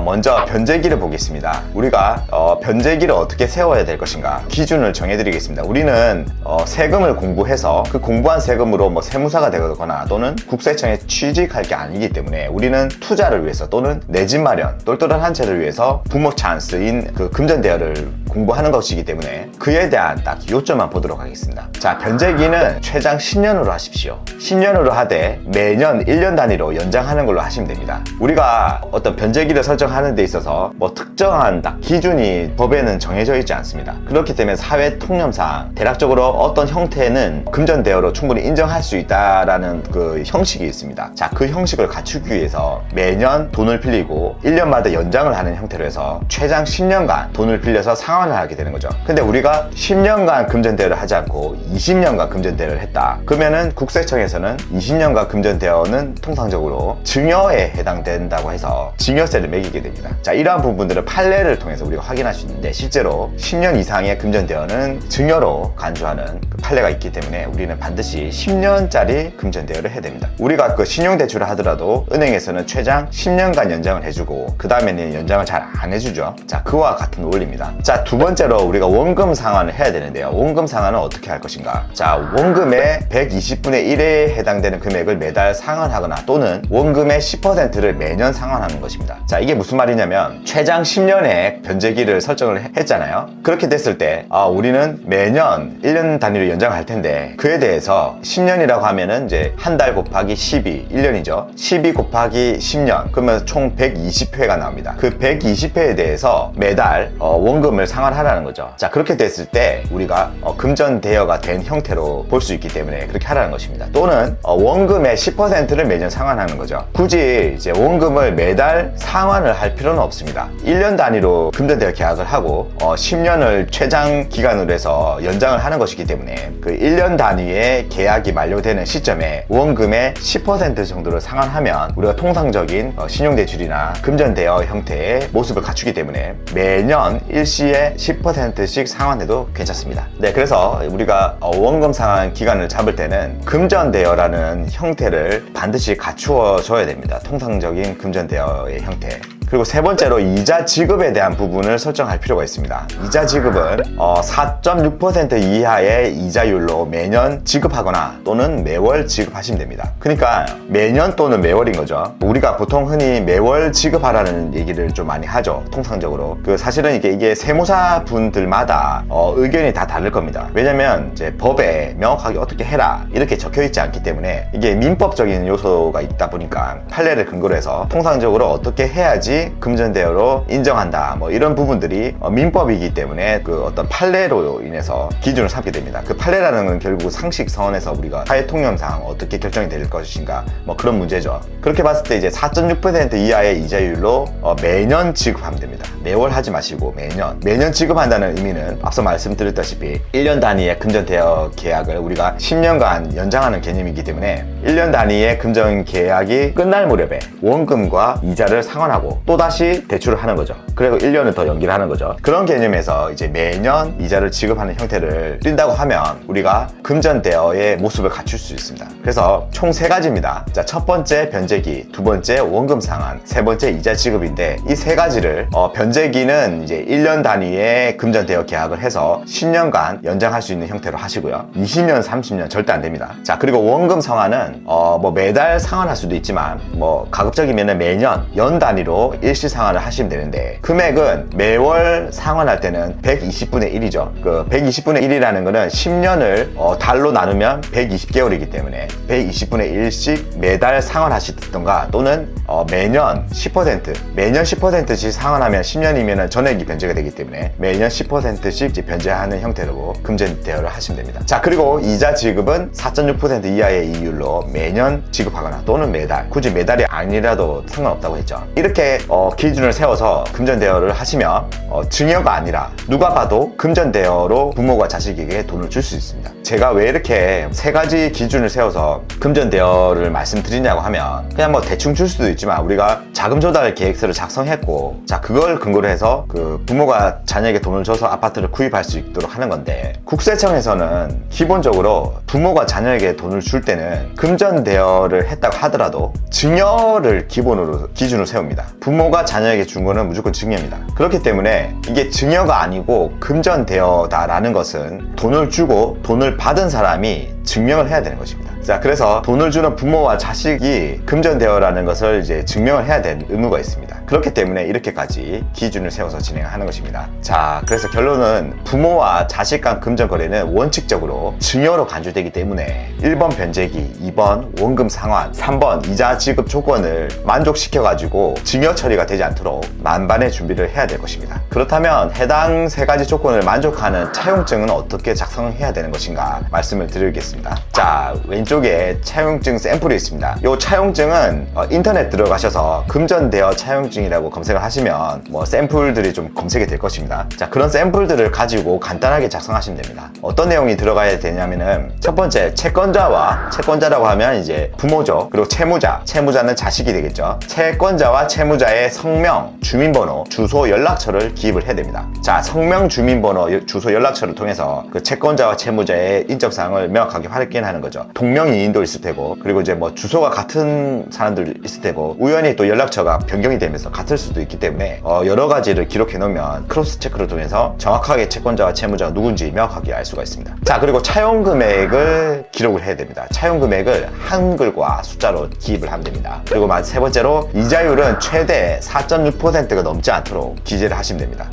먼저 변제기를 보겠습니다. 우리가 변제기를 어떻게 세워야 될 것인가 기준을 정해드리겠습니다. 우리는 세금을 공부해서 그 공부한 세금으로 뭐 세무사가 되거나 또는 국세청에 취직할 게 아니기 때문에 우리는 투자를 위해서 또는 내 집 마련, 똘똘한 한 채를 위해서 부모 찬스인 그 금전대여를 공부하는 것이기 때문에 그에 대한 딱 요점만 보도록 하겠습니다. 자, 변제기는 최장 10년으로 하십시오. 10년으로 하되 매년 1년 단위로 연장하는 걸로 하시면 됩니다. 우리가 어떤 변제기를 설정하는 데 있어서 뭐 특정한 딱 기준이 법에는 정해져 있지 않습니다. 그렇기 때문에 사회 통념상 대략적으로 어떤 형태는 금전대여로 충분히 인정할 수 있다라는 그 형식이 있습니다. 자, 그 형식을 갖추기 위해서 매년 돈을 빌리고 1년마다 연장을 하는 형태로 해서 최장 10년간 돈을 빌려서 상환을 하게 되는 거죠. 근데 우리가 10년간 금전대여를 하지 않고 20년간 금전대여를 했다. 그러면은 국세청에서는 20년간 금전대여는 통상적으로 증여에 해당된다고 해서 증여세를 매기게 됩니다. 자, 이러한 부분들은 판례를 통해서 우리가 확인할 수 있는데, 실제로 10년 이상의 금전대여는 증여로 간주하는 그 판례가 있기 때문에 우리는 반드시 10년짜리 금전대여를 해야 됩니다. 우리가 그 신용대출을 하더라도 은행에서는 최장 10년간 연장을 해주고 그 다음에는 연장을 잘 안 해주죠. 자, 그와 같은 원리입니다. 자, 두 번째로 우리가 원금 상환을 해야 되는데요. 원금 상환은 어떻게 할 것인가? 자, 원금의 120분의 1에 해당되는 금액을 매달 상환하거나 또는 원금의 10%를 매년 상환하는 것입니다. 자, 이게 무슨 말이냐면 최장 10년의 변제기를 설정을 했잖아요. 그렇게 됐을 때 우리는 매년 1년 단위로 연장할 텐데 그에 대해서 10년이라고 하면은 이제 한 달 곱하기 12, 1년이죠. 12 곱하기 10년 그러면 총 120회가 나옵니다. 그 120회에 대해서 매달 원금을 상환하라는 거죠. 자, 그렇게 됐을 때 우리가 금전 대여가 된 형태로 볼 수 있기 때문에 그렇게 하라는 것입니다. 또는 원금의 10%를 매년 상환하는 거죠. 굳이 이제 원금을 매달 상환을 할 필요는 없습니다. 1년 단위로 금전 대여 계약을 하고 10년을 최장 기간으로 해서 연장을 하는 것이기 때문에 그 1년 단위의 계약이 만료되는 시점에 원금의 10% 정도를 상환하면 우리가 통상적인 신용대출이나 금전대여 형태의 모습을 갖추기 때문에 매년 일시에 10%씩 상환해도 괜찮습니다. 네, 그래서 우리가 원금 상환 기간을 잡을 때는 금전대여라는 형태를 반드시 갖추어 줘야 됩니다. 통상적인 금전대여의 형태. 그리고 세 번째로 이자 지급에 대한 부분을 설정할 필요가 있습니다. 이자 지급은 4.6% 이하의 이자율로 매년 지급하거나 또는 매월 지급하시면 됩니다. 그러니까 매년 또는 매월인 거죠. 우리가 보통 흔히 매월 지급하라는 얘기를 좀 많이 하죠. 통상적으로. 사실은 이게 세무사 분들마다 의견이 다 다를 겁니다. 왜냐면 이제 법에 명확하게 어떻게 해라 이렇게 적혀 있지 않기 때문에 이게 민법적인 요소가 있다 보니까 판례를 근거로 해서 통상적으로 어떻게 해야지 금전대여로 인정한다 뭐 이런 부분들이 민법이기 때문에 그 어떤 판례로 인해서 기준을 삼게 됩니다. 그 판례라는 건 결국 상식 선에서 우리가 사회 통념상 어떻게 결정이 될 것인가 뭐 그런 문제죠. 그렇게 봤을 때 이제 4.6% 이하의 이자율로 매년 지급하면 됩니다. 매월 하지 마시고 매년 지급한다는 의미는 앞서 말씀드렸다시피 1년 단위의 금전대여 계약을 우리가 10년간 연장하는 개념이기 때문에 1년 단위의 금전 계약이 끝날 무렵에 원금과 이자를 상환하고 또다시 대출을 하는 거죠. 그리고 1년을 더 연기를 하는 거죠. 그런 개념에서 이제 매년 이자를 지급하는 형태를 띈다고 하면 우리가 금전대여의 모습을 갖출 수 있습니다. 그래서 총 3가지입니다. 자, 첫 번째 변제기, 두 번째 원금 상환, 세 번째 이자 지급인데 이 3가지를 변제기는 이제 1년 단위의 금전대여 계약을 해서 10년간 연장할 수 있는 형태로 하시고요. 20년, 30년 절대 안 됩니다. 자, 그리고 원금 상환은 뭐 매달 상환할 수도 있지만 뭐 가급적이면 매년 연 단위로 일시 상환을 하시면 되는데 금액은 매월 상환할 때는 120분의 1이죠. 그 120분의 1이라는 거는 10년을 달로 나누면 120개월이기 때문에 120분의 1씩 매달 상환하시던가 또는 매년 10%씩 상환하면 10년이면 전액이 변제가 되기 때문에 매년 10%씩 변제하는 형태로 금전 대여를 하시면 됩니다. 자, 그리고 이자 지급은 4.6% 이하의 이율로 매년 지급하거나 또는 매달, 굳이 매달이 아니라도 상관없다고 했죠. 이렇게 기준을 세워서 금전 대여를 하시면 증여가 아니라 누가 봐도 금전 대여로 부모가 자식에게 돈을 줄 수 있습니다. 제가 왜 이렇게 3가지 기준을 세워서 금전 대여를 말씀드리냐고 하면 그냥 뭐 대충 줄 수도 있지만 우리가 자금 조달 계획서를 작성했고 자, 그걸 근거로 해서 그 부모가 자녀에게 돈을 줘서 아파트를 구입할 수 있도록 하는 건데 국세청에서는 기본적으로 부모가 자녀에게 돈을 줄 때는 금전 대여를 했다고 하더라도 증여를 기준으로 세웁니다. 부모가 자녀에게 준 거는 무조건 증여입니다. 그렇기 때문에 이게 증여가 아니고 금전 대여다라는 것은 돈을 주고 돈을 받은 사람이 증명을 해야 되는 것입니다. 자, 그래서 돈을 주는 부모와 자식이 금전 대여라는 것을 이제 증명을 해야 되는 의무가 있습니다. 그렇기 때문에 이렇게까지 기준을 세워서 진행하는 것입니다. 자, 그래서 결론은 부모와 자식 간 금전 거래는 원칙적으로 증여로 간주되기 때문에 1번 변제기, 2번 원금 상환, 3번 이자 지급 조건을 만족시켜가지고 증여 처리가 되지 않도록 만반의 준비를 해야 될 것입니다. 그렇다면 해당 3가지 조건을 만족하는 차용증은 어떻게 작성해야 되는 것인가 말씀을 드리겠습니다. 자, 왼쪽에 차용증 샘플이 있습니다. 이 차용증은 인터넷 들어가셔서 금전대여 차용증이라고 검색을 하시면 뭐 샘플들이 좀 검색이 될 것입니다. 자, 그런 샘플들을 가지고 간단하게 작성하시면 됩니다. 어떤 내용이 들어가야 되냐면은 첫 번째 채권자라고 하면 이제 부모죠. 그리고 채무자는 자식이 되겠죠. 채권자와 채무자의 성명, 주민번호, 주소, 연락처를 기입을 해야 됩니다. 자, 성명, 주민번호, 주소, 연락처를 통해서 그 채권자와 채무자의 인적사항을 명확하게 확인하는 거죠. 명의인도 있을 테고, 그리고 이제 뭐 주소가 같은 사람들 있을 테고, 우연히 또 연락처가 변경이 되면서 같을 수도 있기 때문에 여러 가지를 기록해 놓으면 크로스 체크를 통해서 정확하게 채권자와 채무자가 누군지 명확하게 알 수가 있습니다. 자, 그리고 차용 금액을 기록을 해야 됩니다. 차용 금액을 한글과 숫자로 기입을 하면 됩니다. 그리고 세 번째로 이자율은 최대 4.6%가 넘지 않도록 기재를 하시면 됩니다.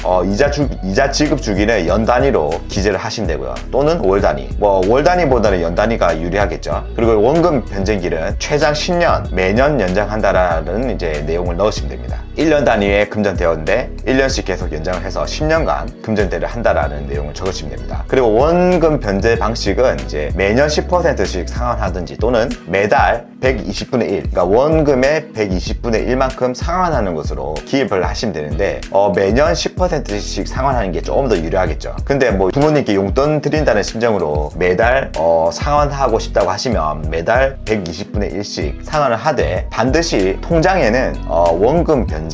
이자 지급 주기는 연 단위로 기재를 하시면 되고요. 또는 월 단위. 월 단위보다는 연 단위가 유리하겠죠. 그리고 원금 변제기는 최장 10년, 매년 연장한다라는 이제 내용을 넣으시면 됩니다. 1년 단위의 금전대여인데 1년씩 계속 연장을 해서 10년간 금전대를 한다라는 내용을 적으시면 됩니다. 그리고 원금 변제 방식은 이제 매년 10%씩 상환하든지 또는 매달 120분의 1, 그러니까 원금의 120분의 1만큼 상환하는 것으로 기입을 하시면 되는데 매년 10%씩 상환하는 게 조금 더 유리하겠죠. 근데 뭐 부모님께 용돈 드린다는 심정으로 매달 상환하고 싶다고 하시면 매달 120분의 1씩 상환을 하되, 반드시 통장에는 원금 변제,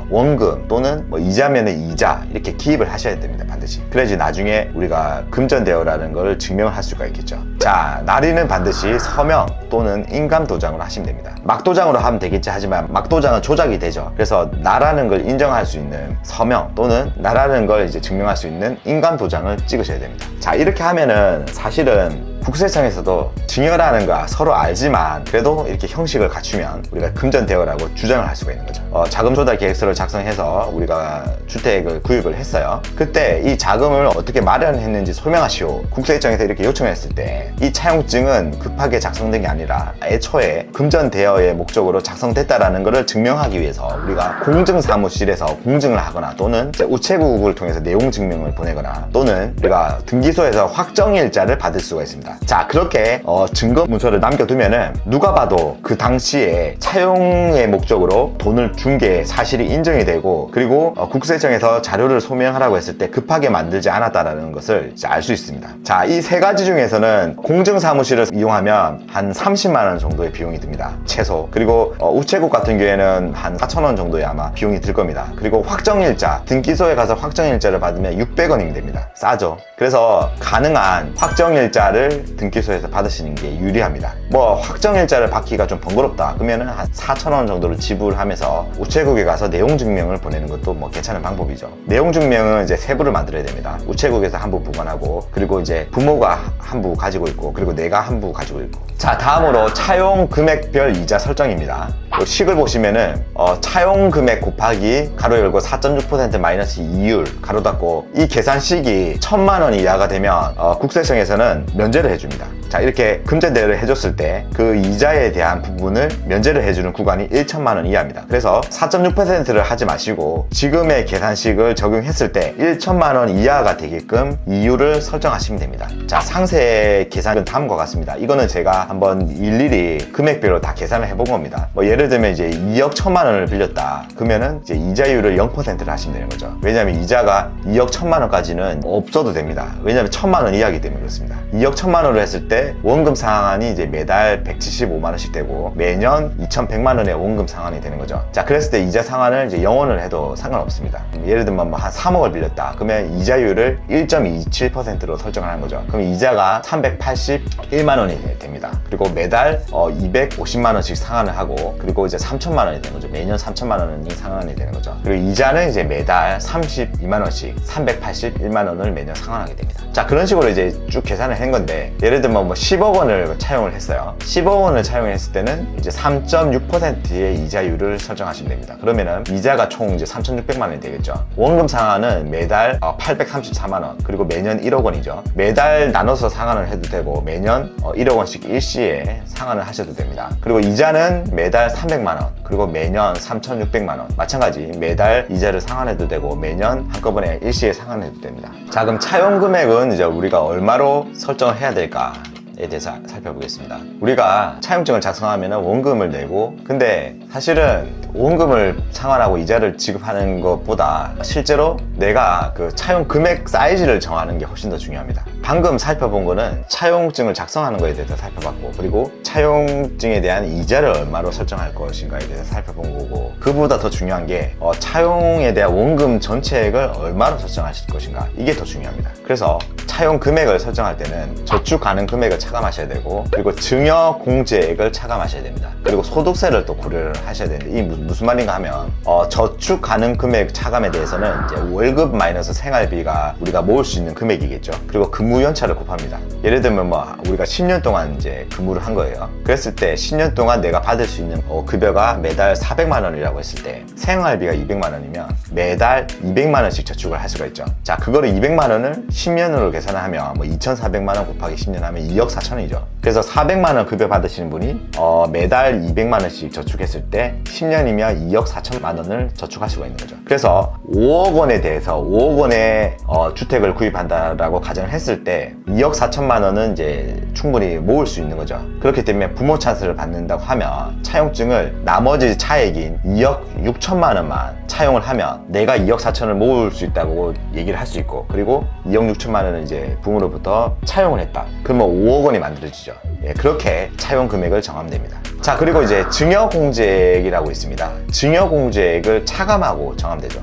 원금 또는 이자면은 이자 이렇게 기입을 하셔야 됩니다. 반드시. 그래야지 나중에 우리가 금전대여라는 걸 증명을 할 수가 있겠죠. 자, 날인은 반드시 서명 또는 인감 도장으로 하시면 됩니다. 막도장으로 하면 되겠지 하지만 막도장은 조작이 되죠. 그래서 나라는 걸 인정할 수 있는 서명 또는 나라는 걸 이제 증명할 수 있는 인감 도장을 찍으셔야 됩니다. 자, 이렇게 하면은 사실은 국세청에서도 증여라는 거 서로 알지만 그래도 이렇게 형식을 갖추면 우리가 금전대여라고 주장을 할 수가 있는 거죠. 자금 조달 계획서를 작성해서 우리가 주택을 구입을 했어요. 그때 이 자금을 어떻게 마련했는지 설명하시오. 국세청에서 이렇게 요청했을 때 이 차용증은 급하게 작성된 게 아니라 애초에 금전대여의 목적으로 작성됐다라는 것을 증명하기 위해서 우리가 공증사무실에서 공증을 하거나 또는 우체국을 통해서 내용 증명을 보내거나 또는 우리가 등기소에서 확정일자를 받을 수가 있습니다. 자, 그렇게 증거 문서를 남겨두면은 누가 봐도 그 당시에 차용의 목적으로 돈을 준 게 사실이 인정이 되고, 그리고 국세청에서 자료를 소명하라고 했을 때 급하게 만들지 않았다라는 것을 알 수 있습니다. 자, 이 세 가지 중에서는 공증사무실을 이용하면 한 30만 원 정도의 비용이 듭니다. 최소. 그리고 우체국 같은 경우에는 한 4,000원 정도의 아마 비용이 들 겁니다. 그리고 확정일자, 등기소에 가서 확정일자를 받으면 600원이면 됩니다. 싸죠. 그래서 가능한 확정일자를 등기소에서 받으시는 게 유리합니다. 확정일자를 받기가 좀 번거롭다 그러면은 한 4,000원 정도를 지불하면서 우체국에 가서 내용 증명을 보내는 것도 괜찮은 방법이죠. 내용 증명은 이제 세부를 만들어야 됩니다. 우체국에서 한 부 보관하고, 그리고 이제 부모가 한 부 가지고 있고, 그리고 내가 한 부 가지고 있고. 자, 다음으로 차용 금액별 이자 설정입니다. 식을 보시면은 차용 금액 곱하기 가로 열고 4.6% 마이너스 이율 가로 닫고, 이 계산식이 1,000만 원 이하가 되면 국세청에서는 면제를 해줍니다. 자, 이렇게 금전대여를 해줬을 때 그 이자에 대한 부분을 면제를 해주는 구간이 1,000만 원 이하입니다. 그래서 4.6%를 하지 마시고 지금의 계산식을 적용했을 때 1,000만 원 이하가 되게끔 이율을 설정하시면 됩니다. 자, 상세 계산은 다음과 같습니다. 이거는 제가 한번 일일이 금액별로 다 계산을 해본 겁니다. 예를 들면 이제 2억 1,000만 원을 빌렸다 그러면은 이제 이자율을 0%를 하시면 되는 거죠. 왜냐하면 이자가 2억 1,000만 원까지는 없어도 됩니다. 왜냐하면 1,000만 원 이하이기 때문에 그렇습니다. 2억 1,000만 원을 했을 때 원금 상환이 이제 매달 175만 원씩 되고 매년 2,100만 원의 원금 상환이 되는 거죠. 자, 그랬을 때 이자 상환을 이제 0원을 해도 상관없습니다. 예를 들면 한 3억을 빌렸다 그러면 이자율을 1.27%로 설정을 하는 거죠. 그럼 이자가 381만 원이 됩니다. 그리고 매달 250만 원씩 상환을 하고, 그리고 이제 3,000만 원이 되는 거죠. 매년 3,000만 원이 상환이 되는 거죠. 그리고 이자는 이제 매달 32만 원씩 381만 원을 매년 상환하게 됩니다. 자, 그런 식으로 이제 쭉 계산을 한 건데, 예를 들면 10억 원을 차용을 했어요. 10억 원을 차용했을 때는 이제 3.6%의 이자율을 설정하시면 됩니다. 그러면은 이자가 총 이제 3,600만 원이 되겠죠. 원금 상환은 매달 834만 원, 그리고 매년 1억 원이죠. 매달 나눠서 상환을 해도 되고 매년 1억 원씩 일시에 상환을 하셔도 됩니다. 그리고 이자는 매달 300만 원, 그리고 매년 3,600만 원. 마찬가지 매달 이자를 상환해도 되고 매년 한꺼번에 일시에 상환해도 됩니다. 자, 그럼 차용 금액은 이제 우리가 얼마로 설정을 해야 될까? 에 대해서 살펴보겠습니다. 우리가 차용증을 작성하면 원금을 내고, 근데 사실은 원금을 상환하고 이자를 지급하는 것보다 실제로 내가 그 차용 금액 사이즈를 정하는 게 훨씬 더 중요합니다. 방금 살펴본 거는 차용증을 작성하는 거에 대해서 살펴봤고, 그리고 차용증에 대한 이자를 얼마로 설정할 것인가에 대해서 살펴본 거고, 그보다 더 중요한 게 차용에 대한 원금 전체액을 얼마로 설정하실 것인가, 이게 더 중요합니다. 그래서 차용 금액을 설정할 때는 저축 가능 금액을 차감하셔야 되고, 그리고 증여 공제액을 차감하셔야 됩니다. 그리고 소득세를 또 고려를 하셔야 되는데, 이 무슨 말인가 하면 저축 가능 금액 차감에 대해서는 이제 월급 마이너스 생활비가 우리가 모을 수 있는 금액이겠죠. 그리고 근무 연차를 곱합니다. 예를 들면 뭐 우리가 10년 동안 이제 근무를 한 거예요. 그랬을 때 10년 동안 내가 받을 수 있는 급여가 매달 400만 원이라고 했을 때 생활비가 200만 원이면 매달 200만 원씩 저축을 할 수가 있죠. 자, 그거를 200만 원을 10년으로 계산하면 뭐 2,400만 원 곱하기 10년 하면 2억 4천원이죠. 그래서 400만 원 급여 받으시는 분이 매달 200만 원씩 저축했을 때 10년이면 2억 4천만 원을 저축할 수가 있는 거죠. 그래서 5억 원에 대해서 5억 원의 주택을 구입한다라고 가정을 했을 때 2억 4천만 원은 이제 충분히 모을 수 있는 거죠. 그렇기 때문에 부모 찬스를 받는다고 하면 차용증을 나머지 차액인 2억 6천만 원만 차용을 하면 내가 2억 4천을 모을 수 있다고 얘기를 할 수 있고, 그리고 2억 6천만 원을 이제 부모로부터 차용을 했다. 그러면 5억 원이 만들어지죠. 예, 그렇게 차용 금액을 정하면 됩니다. 자, 그리고 이제 증여공제액이라고 있습니다. 증여공제액을 차감하고 정하면 되죠.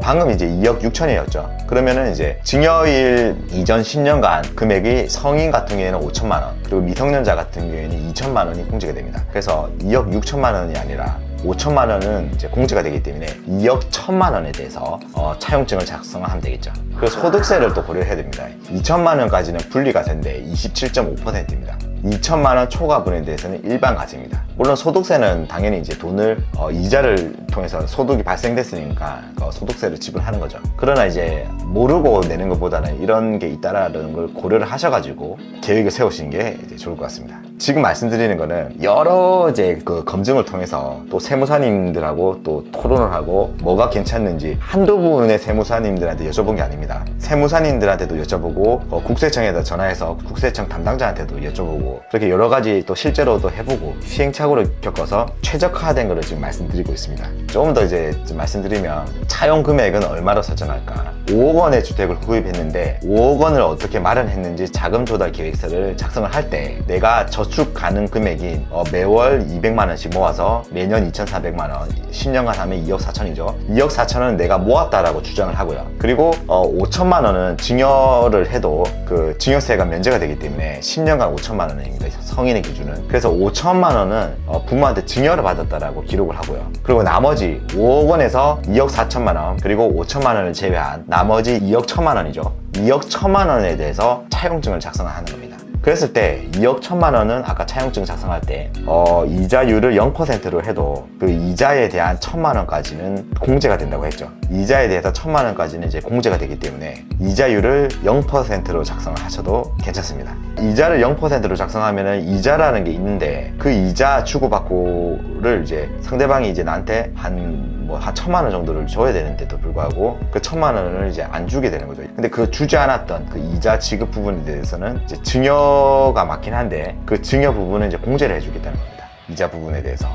방금 이제 2억 6천이었죠. 그러면은 이제 증여일 이전 10년간 금액이 성인 같은 경우에는 5천만 원, 그리고 미성년자 같은 경우에는 2천만 원이 공제가 됩니다. 그래서 2억 6천만 원이 아니라 5천만 원은 이제 공제가 되기 때문에 2억 1천만 원에 대해서 차용증을 작성하면 되겠죠. 그리고 소득세를 또 고려해야 됩니다. 2천만 원까지는 분리과세인데 27.5%입니다. 2천만 원 초과분에 대해서는 일반 과세입니다. 물론 소득세는 당연히 이제 돈을 이자를 통해서 소득이 발생됐으니까 소득세를 지불하는 거죠. 그러나 이제 모르고 내는 것보다는 이런 게 있다라는 걸 고려를 하셔가지고 계획을 세우시는 게 이제 좋을 것 같습니다. 지금 말씀드리는 거는 여러 이제 그 검증을 통해서 또 세무사님들하고 또 토론을 하고 뭐가 괜찮는지 한두 분의 세무사님들한테 여쭤본 게 아닙니다. 세무사님들한테도 여쭤보고 국세청에다 전화해서 국세청 담당자한테도 여쭤보고 그렇게 여러 가지 또 실제로도 해보고 시행착오를 겪어서 최적화된 거를 지금 말씀드리고 있습니다. 조금 더 이제 좀 말씀드리면 차용 금액은 얼마로 설정할까? 5억 원의 주택을 구입했는데 5억 원을 어떻게 마련했는지 자금 조달 계획서를 작성을 할 때 내가 저축 가능 금액인 매월 200만 원씩 모아서 매년 2,400만 원 10년간 하면 2억 4천이죠. 2억 4천은 내가 모았다라고 주장을 하고요. 그리고 5천만 원은 증여를 해도 그 증여세가 면제가 되기 때문에 10년간 5천만 원입니다. 성인의 기준은. 그래서 5천만 원은 부모한테 증여를 받았다라고 기록을 하고요. 그리고 나머지 5억 원에서 2억 4천만 원 그리고 5천만 원을 제외한 나머지 2억 1천만 원이죠. 2억 1천만 원에 대해서 차용증을 작성하는 겁니다. 그랬을 때 2억 1천만 원은 아까 차용증 작성할 때 이자율을 0%로 해도 그 이자에 대한 1천만 원까지는 공제가 된다고 했죠. 이자에 대해서 1천만 원까지는 이제 공제가 되기 때문에 이자율을 0%로 작성을 하셔도 괜찮습니다. 이자를 0%로 작성하면은 이자라는 게 있는데 그 이자 주고받고를 이제 상대방이 이제 나한테 한 1천만 원 정도를 줘야 되는데도 불구하고 그 1천만 원을 이제 안 주게 되는 거죠. 근데 그 주지 않았던 그 이자 지급 부분에 대해서는 이제 증여가 맞긴 한데 그 증여 부분은 이제 공제를 해주겠다는 겁니다. 이자 부분에 대해서.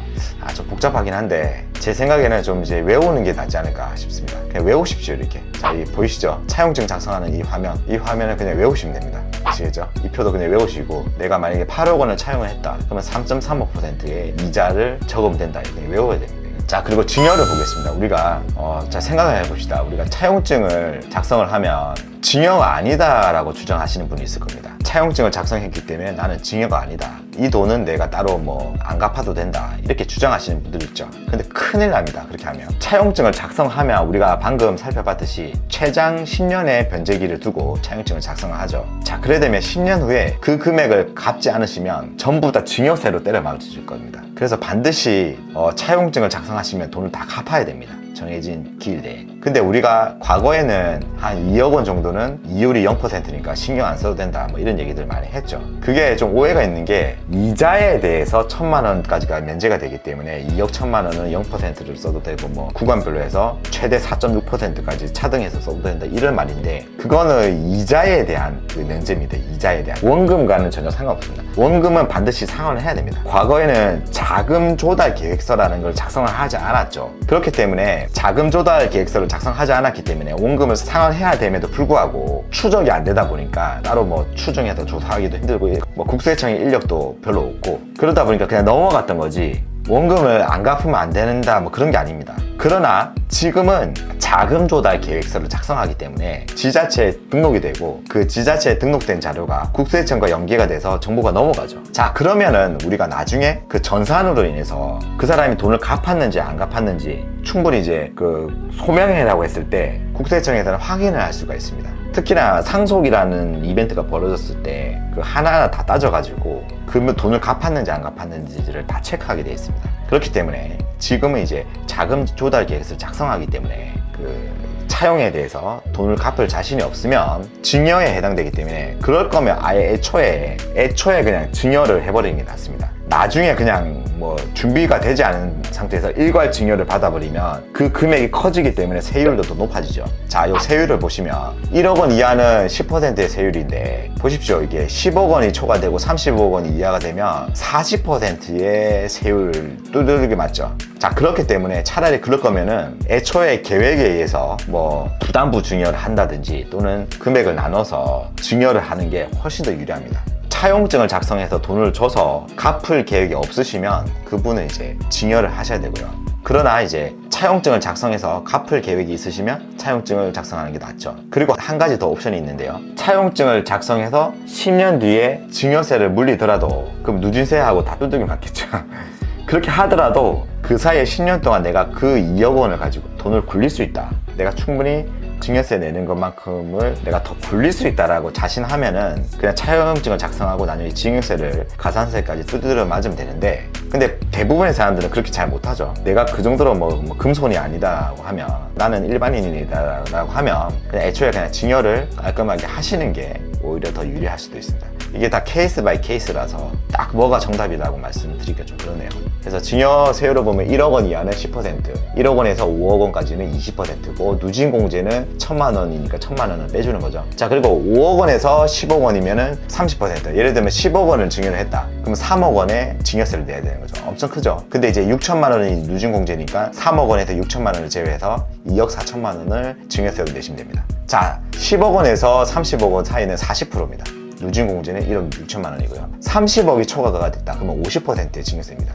좀 복잡하긴 한데 제 생각에는 좀 이제 외우는 게 낫지 않을까 싶습니다. 그냥 외우십시오. 이렇게. 자, 이 보이시죠? 차용증 작성하는 이 화면을 그냥 외우시면 됩니다. 아시겠죠? 이 표도 그냥 외우시고 내가 만약에 8억 원을 차용을 했다. 그러면 3.35%의 이자를 적으면 된다. 이렇게 외워야 됩니다. 자, 그리고 증여를 보겠습니다. 우리가 자, 생각을 해봅시다. 우리가 차용증을 작성을 하면 증여가 아니다라고 주장하시는 분이 있을 겁니다. 차용증을 작성했기 때문에 나는 증여가 아니다. 이 돈은 내가 따로 안 갚아도 된다. 이렇게 주장하시는 분들이 있죠. 근데 큰일 납니다. 그렇게 하면. 차용증을 작성하면 우리가 방금 살펴봤듯이 최장 10년의 변제기를 두고 차용증을 작성을 하죠. 자, 그래 되면 10년 후에 그 금액을 갚지 않으시면 전부 다 증여세로 때려 맞으실 겁니다. 그래서 반드시 차용증을 작성하시면 돈을 다 갚아야 됩니다. 정해진 기일 내에. 근데 우리가 과거에는 한 2억 원 정도는 이율이 0%니까 신경 안 써도 된다 이런 얘기들 많이 했죠. 그게 좀 오해가 있는 게 이자에 대해서 1천만 원까지가 면제가 되기 때문에 2억 1천만 원은 0%를 써도 되고 구간별로 해서 최대 4.6%까지 차등해서 써도 된다 이런 말인데 그거는 이자에 대한 그 면제입니다. 이자에 대한. 원금과는 전혀 상관없습니다. 원금은 반드시 상환을 해야 됩니다. 과거에는 자금 조달 계획서라는 걸 작성을 하지 않았죠. 그렇기 때문에 자금 조달 계획서를 작성하지 않았기 때문에 원금을 상환해야 됨에도 불구하고 추적이 안 되다 보니까 따로 추정해서 조사하기도 힘들고 국세청의 인력도 별로 없고 그러다 보니까 그냥 넘어갔던 거지 원금을 안 갚으면 안 된다 그런 게 아닙니다. 그러나 지금은 자금 조달 계획서를 작성하기 때문에 지자체에 등록이 되고 그 지자체에 등록된 자료가 국세청과 연계가 돼서 정보가 넘어가죠. 자, 그러면은 우리가 나중에 그 전산으로 인해서 그 사람이 돈을 갚았는지 안 갚았는지 충분히 이제 그 소명해라고 했을 때 국세청에서는 확인을 할 수가 있습니다. 특히나 상속이라는 이벤트가 벌어졌을 때 그 하나하나 다 따져가지고 그 돈을 갚았는지 안 갚았는지를 다 체크하게 되어 있습니다. 그렇기 때문에 지금은 이제 자금 조달 계획서를 작성하기 때문에 그 차용에 대해서 돈을 갚을 자신이 없으면 증여에 해당되기 때문에 그럴 거면 아예 애초에 그냥 증여를 해버리는 게 낫습니다. 나중에 그냥 뭐 준비가 되지 않은 상태에서 일괄 증여를 받아버리면 그 금액이 커지기 때문에 세율도 더 높아지죠. 자, 이 세율을 보시면 1억 원 이하는 10%의 세율인데 보십시오. 이게 10억 원이 초과되고 30억 원이 이하가 되면 40%의 세율을 두들겨 맞죠. 자, 그렇기 때문에 차라리 그럴 거면은 애초에 계획에 의해서 뭐 부담부 증여를 한다든지 또는 금액을 나눠서 증여를 하는 게 훨씬 더 유리합니다. 차용증을 작성해서 돈을 줘서 갚을 계획이 없으시면 그분은 이제 증여를 하셔야 되고요. 그러나 이제 차용증을 작성해서 갚을 계획이 있으시면 차용증을 작성하는 게 낫죠. 그리고 한 가지 더 옵션이 있는데요. 차용증을 작성해서 10년 뒤에 증여세를 물리더라도 그럼 누진세하고 다 두들겨 맞겠죠. 그렇게 하더라도 그 사이에 10년 동안 내가 그 2억 원을 가지고 돈을 굴릴 수 있다. 내가 충분히 증여세 내는 것만큼을 내가 더 굴릴 수 있다라고 자신하면은 그냥 차용증을 작성하고 나중에 증여세를 가산세까지 두드려 맞으면 되는데, 근데 대부분의 사람들은 그렇게 잘 못하죠. 내가 그 정도로 뭐 금손이 아니다라고 하면, 나는 일반인이다라고 하면 그냥 애초에 그냥 증여를 깔끔하게 하시는 게 오히려 더 유리할 수도 있습니다. 이게 다 케이스 바이 케이스라서 딱 뭐가 정답이라고 말씀드리기가 좀 그러네요. 그래서 증여세율을 보면 1억 원 이하는 10%, 1억 원에서 5억 원까지는 20%고 누진공제는 1,000만 원이니까 1,000만 원을 빼주는 거죠. 자, 그리고 5억 원에서 10억 원이면은 30%. 예를 들면 10억 원을 증여를 했다. 그럼 3억 원에 증여세를 내야 되는 거죠. 엄청 크죠. 근데 이제 6천만 원이 누진공제니까 3억 원에서 6천만 원을 제외해서 2억 4천만 원을 증여세로 내시면 됩니다. 자, 10억 원에서 30억 원 사이는 40%입니다. 누진공제는 1억 6천만 원이고요. 30억이 초과가 됐다. 그러면 50%의 증여세입니다.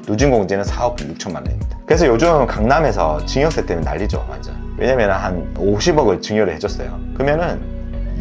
누진공제는 4억 6천만 원입니다. 그래서 요즘 강남에서 증여세 때문에 난리죠, 완전. 왜냐면 한 50억을 증여를 해줬어요. 그러면은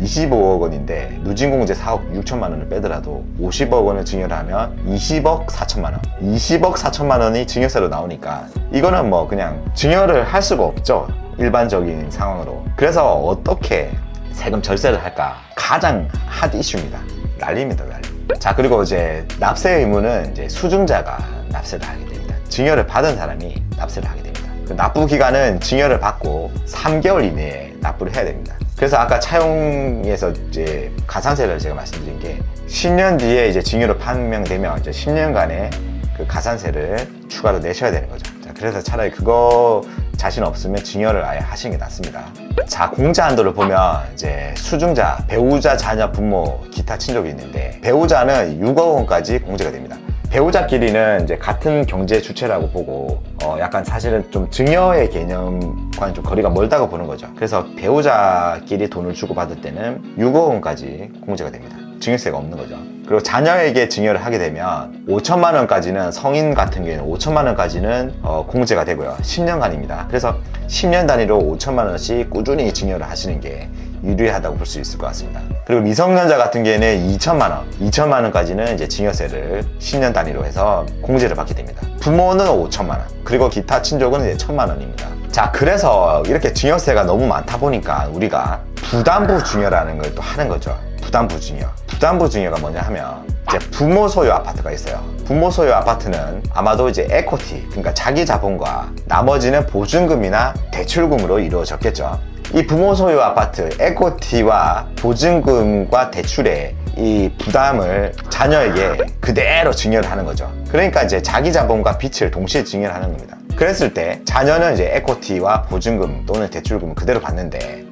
25억 원인데 누진공제 4억 6천만 원을 빼더라도 50억 원을 증여를 하면 20억 4천만 원. 20억 4천만 원이 증여세로 나오니까 이거는 뭐 그냥 증여를 할 수가 없죠. 일반적인 상황으로. 그래서 어떻게 세금 절세를 할까? 가장 핫 이슈입니다. 난리입니다, 난리. 자, 그리고 이제 납세 의무는 이제 수증자가 납세를 하게 됩니다. 증여를 받은 사람이 납세를 하게 됩니다. 그 납부 기간은 증여를 받고 3개월 이내에 납부를 해야 됩니다. 그래서 아까 차용에서 이제 가산세를 제가 말씀드린 게 10년 뒤에 이제 증여로 판명되면 이제 10년간의 그 가산세를 추가로 내셔야 되는 거죠. 자, 그래서 차라리 그거 자신 없으면 증여를 아예 하시는 게 낫습니다. 자, 공제 한도를 보면 이제 수증자, 배우자, 자녀, 부모, 기타 친족이 있는데 배우자는 6억 원까지 공제가 됩니다. 배우자끼리는 이제 같은 경제 주체라고 보고 약간 사실은 좀 증여의 개념과는 좀 거리가 멀다고 보는 거죠. 그래서 배우자끼리 돈을 주고받을 때는 6억 원까지 공제가 됩니다. 증여세가 없는 거죠. 그리고 자녀에게 증여를 하게 되면 5천만 원까지는, 성인 같은 경우에는 5천만 원까지는 공제가 되고요. 10년간입니다. 그래서 10년 단위로 5천만 원씩 꾸준히 증여를 하시는 게 유리하다고 볼 수 있을 것 같습니다. 그리고 미성년자 같은 경우에는 2천만 원까지는 이제 증여세를 10년 단위로 해서 공제를 받게 됩니다. 부모는 5천만 원, 그리고 기타 친족은 이제 1,000만 원입니다. 자, 그래서 이렇게 증여세가 너무 많다 보니까 우리가 부담부 증여라는 걸 또 하는 거죠. 부담부 증여. 부담부 증여가 뭐냐 하면 이제 부모 소유 아파트가 있어요. 부모 소유 아파트는 아마도 이제 에코티, 그러니까 자기 자본과 나머지는 보증금이나 대출금으로 이루어졌겠죠. 이 부모 소유 아파트, 에코티와 보증금과 대출의 이 부담을 자녀에게 그대로 증여를 하는 거죠. 그러니까 이제 자기 자본과 빚을 동시에 증여를 하는 겁니다. 그랬을 때 자녀는 이제 에코티와 보증금 또는 대출금을 그대로 받는데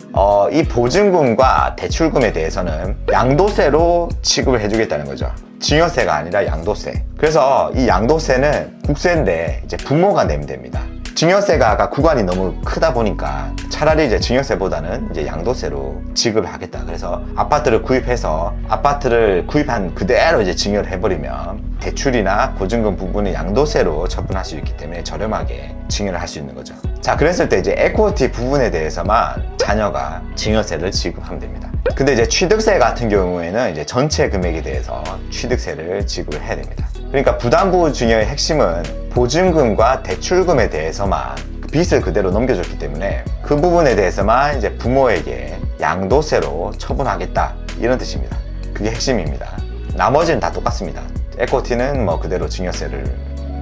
이 보증금과 대출금에 대해서는 양도세로 지급을 해주겠다는 거죠. 증여세가 아니라 양도세. 그래서 이 양도세는 국세인데 이제 부모가 내면 됩니다. 증여세가 아까 구간이 너무 크다 보니까 차라리 이제 증여세보다는 이제 양도세로 지급을 하겠다. 그래서 아파트를 구입해서 아파트를 구입한 그대로 이제 증여를 해버리면 대출이나 보증금 부분은 양도세로 처분할 수 있기 때문에 저렴하게 증여를 할 수 있는 거죠. 자, 그랬을 때 이제 에쿼티 부분에 대해서만 자녀가 증여세를 지급하면 됩니다. 근데 이제 취득세 같은 경우에는 이제 전체 금액에 대해서 취득세를 지급을 해야 됩니다. 그러니까 부담부 증여의 핵심은 보증금과 대출금에 대해서만 빚을 그대로 넘겨줬기 때문에 그 부분에 대해서만 이제 부모에게 양도세로 처분하겠다, 이런 뜻입니다. 그게 핵심입니다. 나머지는 다 똑같습니다. 에쿼티는 뭐 그대로 증여세를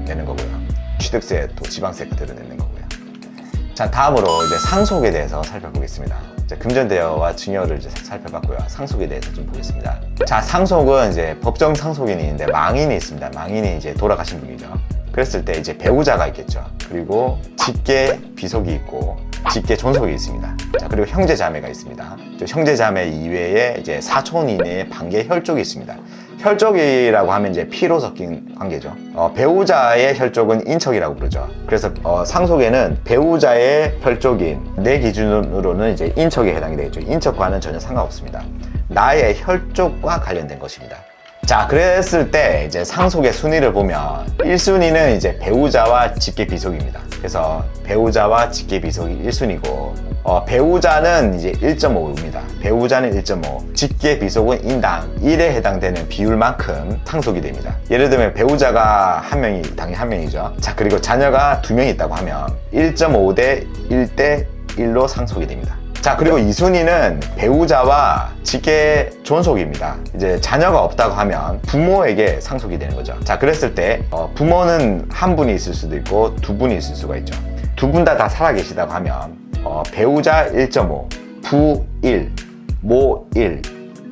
내는 거고요. 취득세 또 지방세 그대로 내는 거고요. 자, 다음으로 이제 상속에 대해서 살펴보겠습니다. 금전대여와 증여를 이제 살펴봤고요. 상속에 대해서 좀 보겠습니다. 자, 상속은 이제 법정 상속인이 있는데 망인이 있습니다. 망인이 이제 돌아가신 분이죠. 그랬을 때 이제 배우자가 있겠죠. 그리고 직계 비속이 있고 직계 존속이 있습니다. 자, 그리고 형제 자매가 있습니다. 형제 자매 이외에 이제 사촌 이내에 반계 혈족이 있습니다. 혈족이라고 하면 이제 피로 섞인 관계죠. 배우자의 혈족은 인척이라고 부르죠. 그래서 상속에는 배우자의 혈족인 내 기준으로는 이제 인척에 해당이 되겠죠. 인척과는 전혀 상관없습니다. 나의 혈족과 관련된 것입니다. 자, 그랬을 때 이제 상속의 순위를 보면 1순위는 이제 배우자와 직계 비속입니다. 그래서 배우자와 직계 비속이 1순위고 배우자는 이제 1.5입니다. 배우자는 1.5, 직계 비속은 인당 1에 해당되는 비율만큼 상속이 됩니다. 예를 들면 배우자가 한 명이 당연히 한 명이죠. 자, 그리고 자녀가 2명 있다고 하면 1.5 대 1대 1로 상속이 됩니다. 자, 그리고 2순위는 배우자와 직계 존속입니다. 이제 자녀가 없다고 하면 부모에게 상속이 되는 거죠. 자, 그랬을 때 부모는 한 분이 있을 수도 있고 두 분이 있을 수가 있죠. 두 분 다 살아계시다고 하면 배우자 1.5, 부 1, 모 1,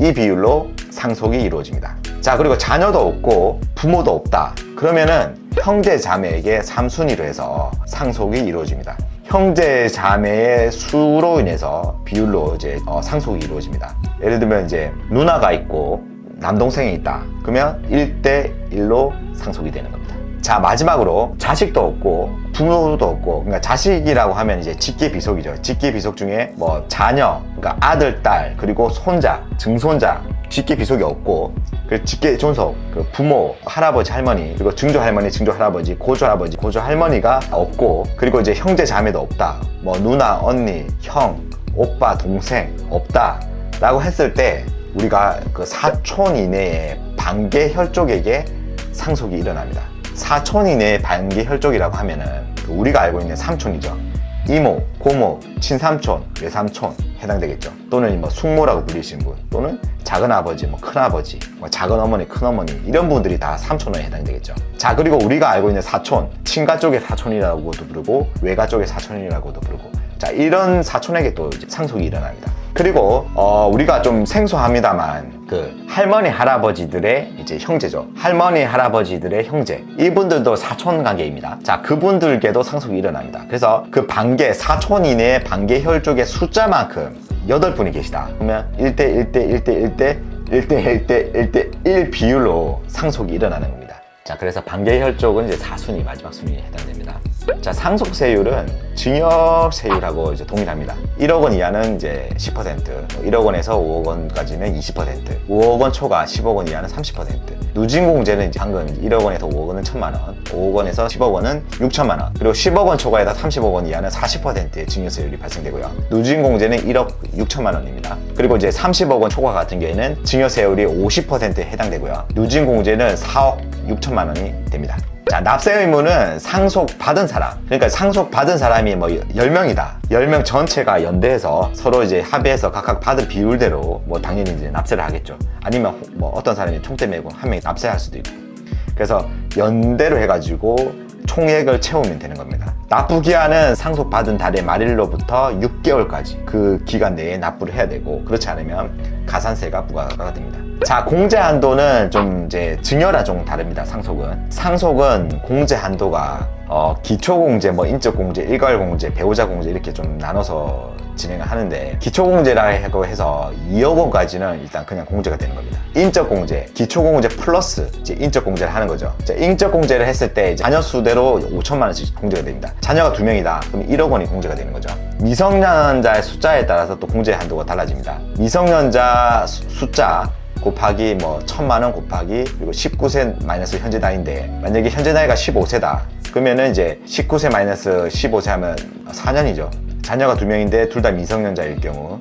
이 비율로 상속이 이루어집니다. 자, 그리고 자녀도 없고 부모도 없다. 그러면은 형제 자매에게 3순위로 해서 상속이 이루어집니다. 형제 자매의 수로 인해서 비율로 이제 상속이 이루어집니다. 예를 들면 이제 누나가 있고 남동생이 있다. 그러면 1대 1로 상속이 되는 겁니다. 자, 마지막으로 자식도 없고 부모도 없고, 그러니까 자식이라고 하면 이제 직계 비속이죠. 직계 비속 중에 뭐 자녀, 그러니까 아들, 딸, 그리고 손자, 증손자, 직계 비속이 없고, 그 직계 존속, 그 부모, 할아버지, 할머니, 그리고 증조 할머니, 증조 할아버지, 고조 할아버지, 고조 할머니가 없고, 그리고 이제 형제 자매도 없다. 뭐 누나, 언니, 형, 오빠, 동생 없다. 라고 했을 때 우리가 그 사촌 이내의 반계 혈족에게 상속이 일어납니다. 사촌 이내의 반계 혈족이라고 하면은 우리가 알고 있는 삼촌이죠. 이모, 고모, 친삼촌, 외삼촌 해당되겠죠. 또는 뭐 숙모라고 불리시는 분, 또는 작은아버지, 뭐 큰아버지, 뭐 작은어머니, 큰어머니, 이런 분들이 다 삼촌에 해당되겠죠. 자, 그리고 우리가 알고 있는 사촌, 친가 쪽의 사촌이라고도 부르고 외가 쪽의 사촌이라고도 부르고, 자, 이런 사촌에게 또 이제 상속이 일어납니다. 그리고 우리가 좀 생소합니다만 그 할머니 할아버지들의 이제 형제죠. 할머니 할아버지들의 형제, 이분들도 사촌 관계입니다. 자, 그분들께도 상속이 일어납니다. 그래서 그 반계, 사촌 이내의 반계 혈족의 숫자만큼 8분이 계시다. 그러면 1대 1대 1대 1대 1대 1대 1대 1 비율로 상속이 일어나는 겁니다. 자, 그래서 반계 혈족은 이제 4순위, 마지막 순위에 해당됩니다. 자, 상속세율은 증여세율하고 이제 동일합니다. 1억 원 이하는 이제 10%, 1억 원에서 5억 원까지는 20%, 5억 원 초과 10억 원 이하는 30%. 누진공제는 이제 방금 1억 원에서 5억 원은 1,000만 원, 5억 원에서 10억 원은 6천만 원, 그리고 10억 원 초과에다 30억 원 이하는 40%의 증여세율이 발생되고요. 누진공제는 1억 6천만 원입니다. 그리고 이제 30억 원 초과 같은 경우에는 증여세율이 50%에 해당되고요. 누진공제는 4억 6천만 원이 됩니다. 자, 납세 의무는 상속받은 사람, 그러니까 상속받은 사람이 뭐 10명이다. 10명 전체가 연대해서 서로 이제 합의해서 각각 받을 비율대로 뭐 당연히 이제 납세를 하겠죠. 아니면 뭐 어떤 사람이 총대 메고 한 명이 납세할 수도 있고. 그래서 연대로 해가지고 총액을 채우면 되는 겁니다. 납부 기한은 상속받은 달의 말일로부터 6개월까지 그 기간 내에 납부를 해야 되고, 그렇지 않으면 가산세가 부과가 됩니다. 자, 공제 한도는 좀 이제 증여랑 좀 다릅니다. 상속은 공제 한도가 기초공제, 뭐 인적공제, 일괄공제, 배우자공제 이렇게 좀 나눠서 진행을 하는데, 기초공제라고 해서 2억 원까지는 일단 그냥 공제가 되는 겁니다. 인적공제, 기초공제 플러스 이제 인적공제를 하는 거죠. 인적공제를 했을 때 자녀 수대로 5천만 원씩 공제가 됩니다. 자녀가 2명이다. 그럼 1억 원이 공제가 되는 거죠. 미성년자의 숫자에 따라서 또 공제 한도가 달라집니다. 미성년자 숫자 곱하기 뭐 1000만 원 곱하기 그리고 19세 마이너스 현재 나이인데, 만약에 현재 나이가 15세다 그러면은 이제 19세 마이너스 15세 하면 4년이죠. 자녀가 2명인데 둘 다 미성년자일 경우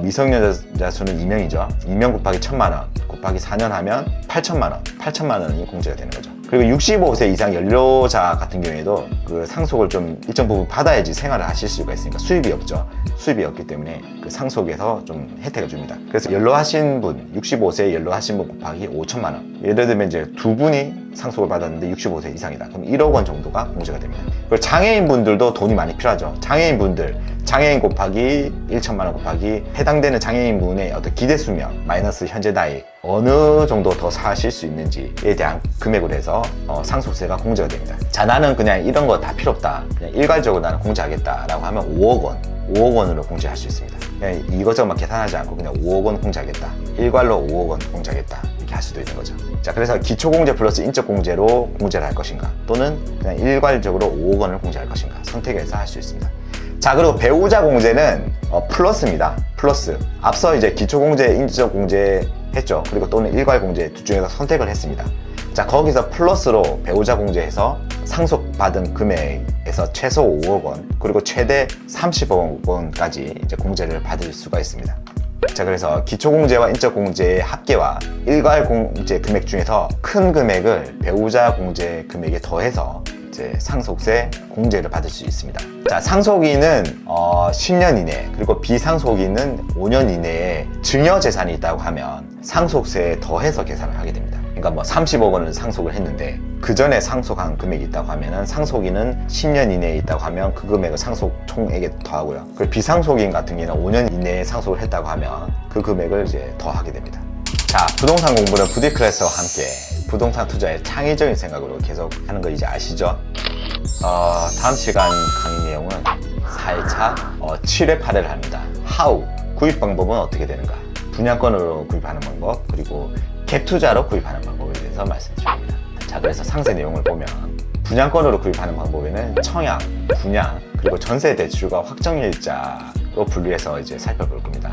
미성년자 수는 2명이죠. 2명 곱하기 1000만 원 곱하기 4년 하면 8천만 원, 8천만 원이 공제가 되는 거죠. 그리고 65세 이상 연료자 같은 경우에도 그 상속을 좀 일정 부분 받아야지 생활을 하실 수가 있으니까, 수입이 없죠. 수입이 없기 때문에 그 상속에서 좀 혜택을 줍니다. 그래서 연로하신 분, 65세 연로하신 분 곱하기 5천만 원. 예를 들면 이제 두 분이 상속을 받았는데 65세 이상이다. 그럼 1억 원 정도가 공제가 됩니다. 그리고 장애인 분들도 돈이 많이 필요하죠. 장애인 분들, 장애인 곱하기 1천만 원 곱하기 해당되는 장애인 분의 어떤 기대 수명 마이너스 현재 나이 어느 정도 더 사실 수 있는지에 대한 금액으로 해서 상속세가 공제가 됩니다. 자, 나는 그냥 이런 거 다 필요 없다, 그냥 일괄적으로 나는 공제하겠다라고 하면 5억 원으로 공제할 수 있습니다. 그냥 이것저것 막 계산하지 않고 그냥 5억 원 공제하겠다, 일괄로 5억 원 공제하겠다 이렇게 할 수도 있는 거죠. 자, 그래서 기초공제 플러스 인적공제로 공제를 할 것인가, 또는 그냥 일괄적으로 5억 원을 공제할 것인가 선택해서 할 수 있습니다. 자, 그리고 배우자 공제는 플러스입니다. 플러스. 앞서 이제 기초공제, 인적공제 했죠. 그리고 또는 일괄공제 둘 중에서 선택을 했습니다. 자, 거기서 플러스로 배우자 공제해서 상속받은 금액에서 최소 5억 원 그리고 최대 30억 원까지 이제 공제를 받을 수가 있습니다. 자, 그래서 기초공제와 인적공제의 합계와 일괄공제 금액 중에서 큰 금액을 배우자 공제 금액에 더해서 이제 상속세 공제를 받을 수 있습니다. 자, 상속인은 10년 이내 그리고 비상속인은 5년 이내에 증여재산이 있다고 하면 상속세에 더해서 계산을 하게 됩니다. 그러니까 뭐 30억 원을 상속을 했는데 그 전에 상속한 금액이 있다고 하면은 상속인은 10년 이내에 있다고 하면 그 금액을 상속 총액에 더하고요. 그리고 비상속인 같은 경우는 5년 이내에 상속을 했다고 하면 그 금액을 이제 더하게 됩니다. 자, 부동산 공부는 부디클래스와 함께 부동산 투자의 창의적인 생각으로 계속 하는 거 이제 아시죠? 다음 시간 강의 내용은 4일차 7회 8회를 합니다. How, 구입 방법은 어떻게 되는가, 분양권으로 구입하는 방법, 그리고 갭 투자로 구입하는 방법에 대해서 말씀드립니다. 자, 그래서 상세 내용을 보면 분양권으로 구입하는 방법에는 청약, 분양, 그리고 전세 대출과 확정일자로 분류해서 이제 살펴볼 겁니다.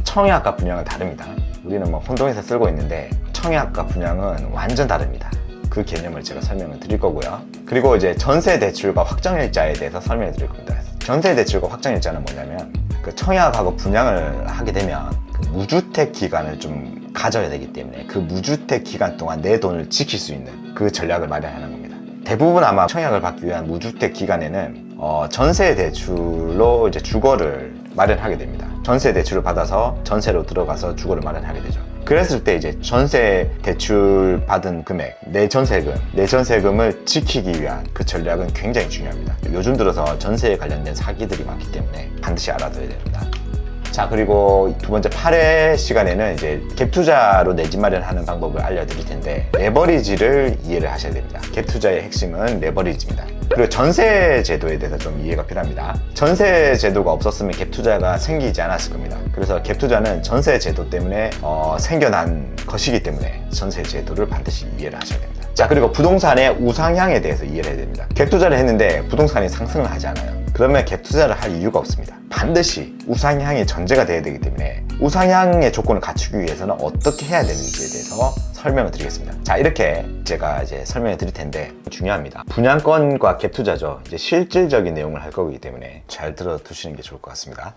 청약과 분양은 다릅니다. 우리는 뭐 혼동해서 쓰고 있는데 청약과 분양은 완전 다릅니다. 그 개념을 제가 설명을 드릴 거고요. 그리고 이제 전세 대출과 확정일자에 대해서 설명을 드릴 겁니다. 전세 대출과 확정일자는 뭐냐면 그 청약하고 분양을 하게 되면 그 무주택 기간을 좀 가져야 되기 때문에 그 무주택 기간 동안 내 돈을 지킬 수 있는 그 전략을 마련하는 겁니다. 대부분 아마 청약을 받기 위한 무주택 기간에는 전세 대출로 이제 주거를 마련하게 됩니다. 전세 대출을 받아서 전세로 들어가서 주거를 마련하게 되죠. 그랬을 때 이제 전세 대출 받은 금액, 내 전세금을 지키기 위한 그 전략은 굉장히 중요합니다. 요즘 들어서 전세에 관련된 사기들이 많기 때문에 반드시 알아둬야 됩니다. 자, 그리고 두 번째 8회 시간에는 이제 갭 투자로 내 집 마련하는 방법을 알려드릴 텐데, 레버리지를 이해를 하셔야 됩니다. 갭 투자의 핵심은 레버리지입니다. 그리고 전세 제도에 대해서 좀 이해가 필요합니다. 전세 제도가 없었으면 갭 투자가 생기지 않았을 겁니다. 그래서 갭 투자는 전세 제도 때문에 생겨난 것이기 때문에 전세 제도를 반드시 이해를 하셔야 됩니다. 자, 그리고 부동산의 우상향에 대해서 이해를 해야 됩니다. 갭 투자를 했는데 부동산이 상승을 하지 않아요. 그러면 갭 투자를 할 이유가 없습니다. 반드시 우상향이 전제가 돼야 되기 때문에 우상향의 조건을 갖추기 위해서는 어떻게 해야 되는지에 대해서 설명을 드리겠습니다. 자, 이렇게 제가 이제 설명을 드릴 텐데 중요합니다. 분양권과 갭 투자죠. 이제 실질적인 내용을 할 거기 때문에 잘 들어두시는 게 좋을 것 같습니다.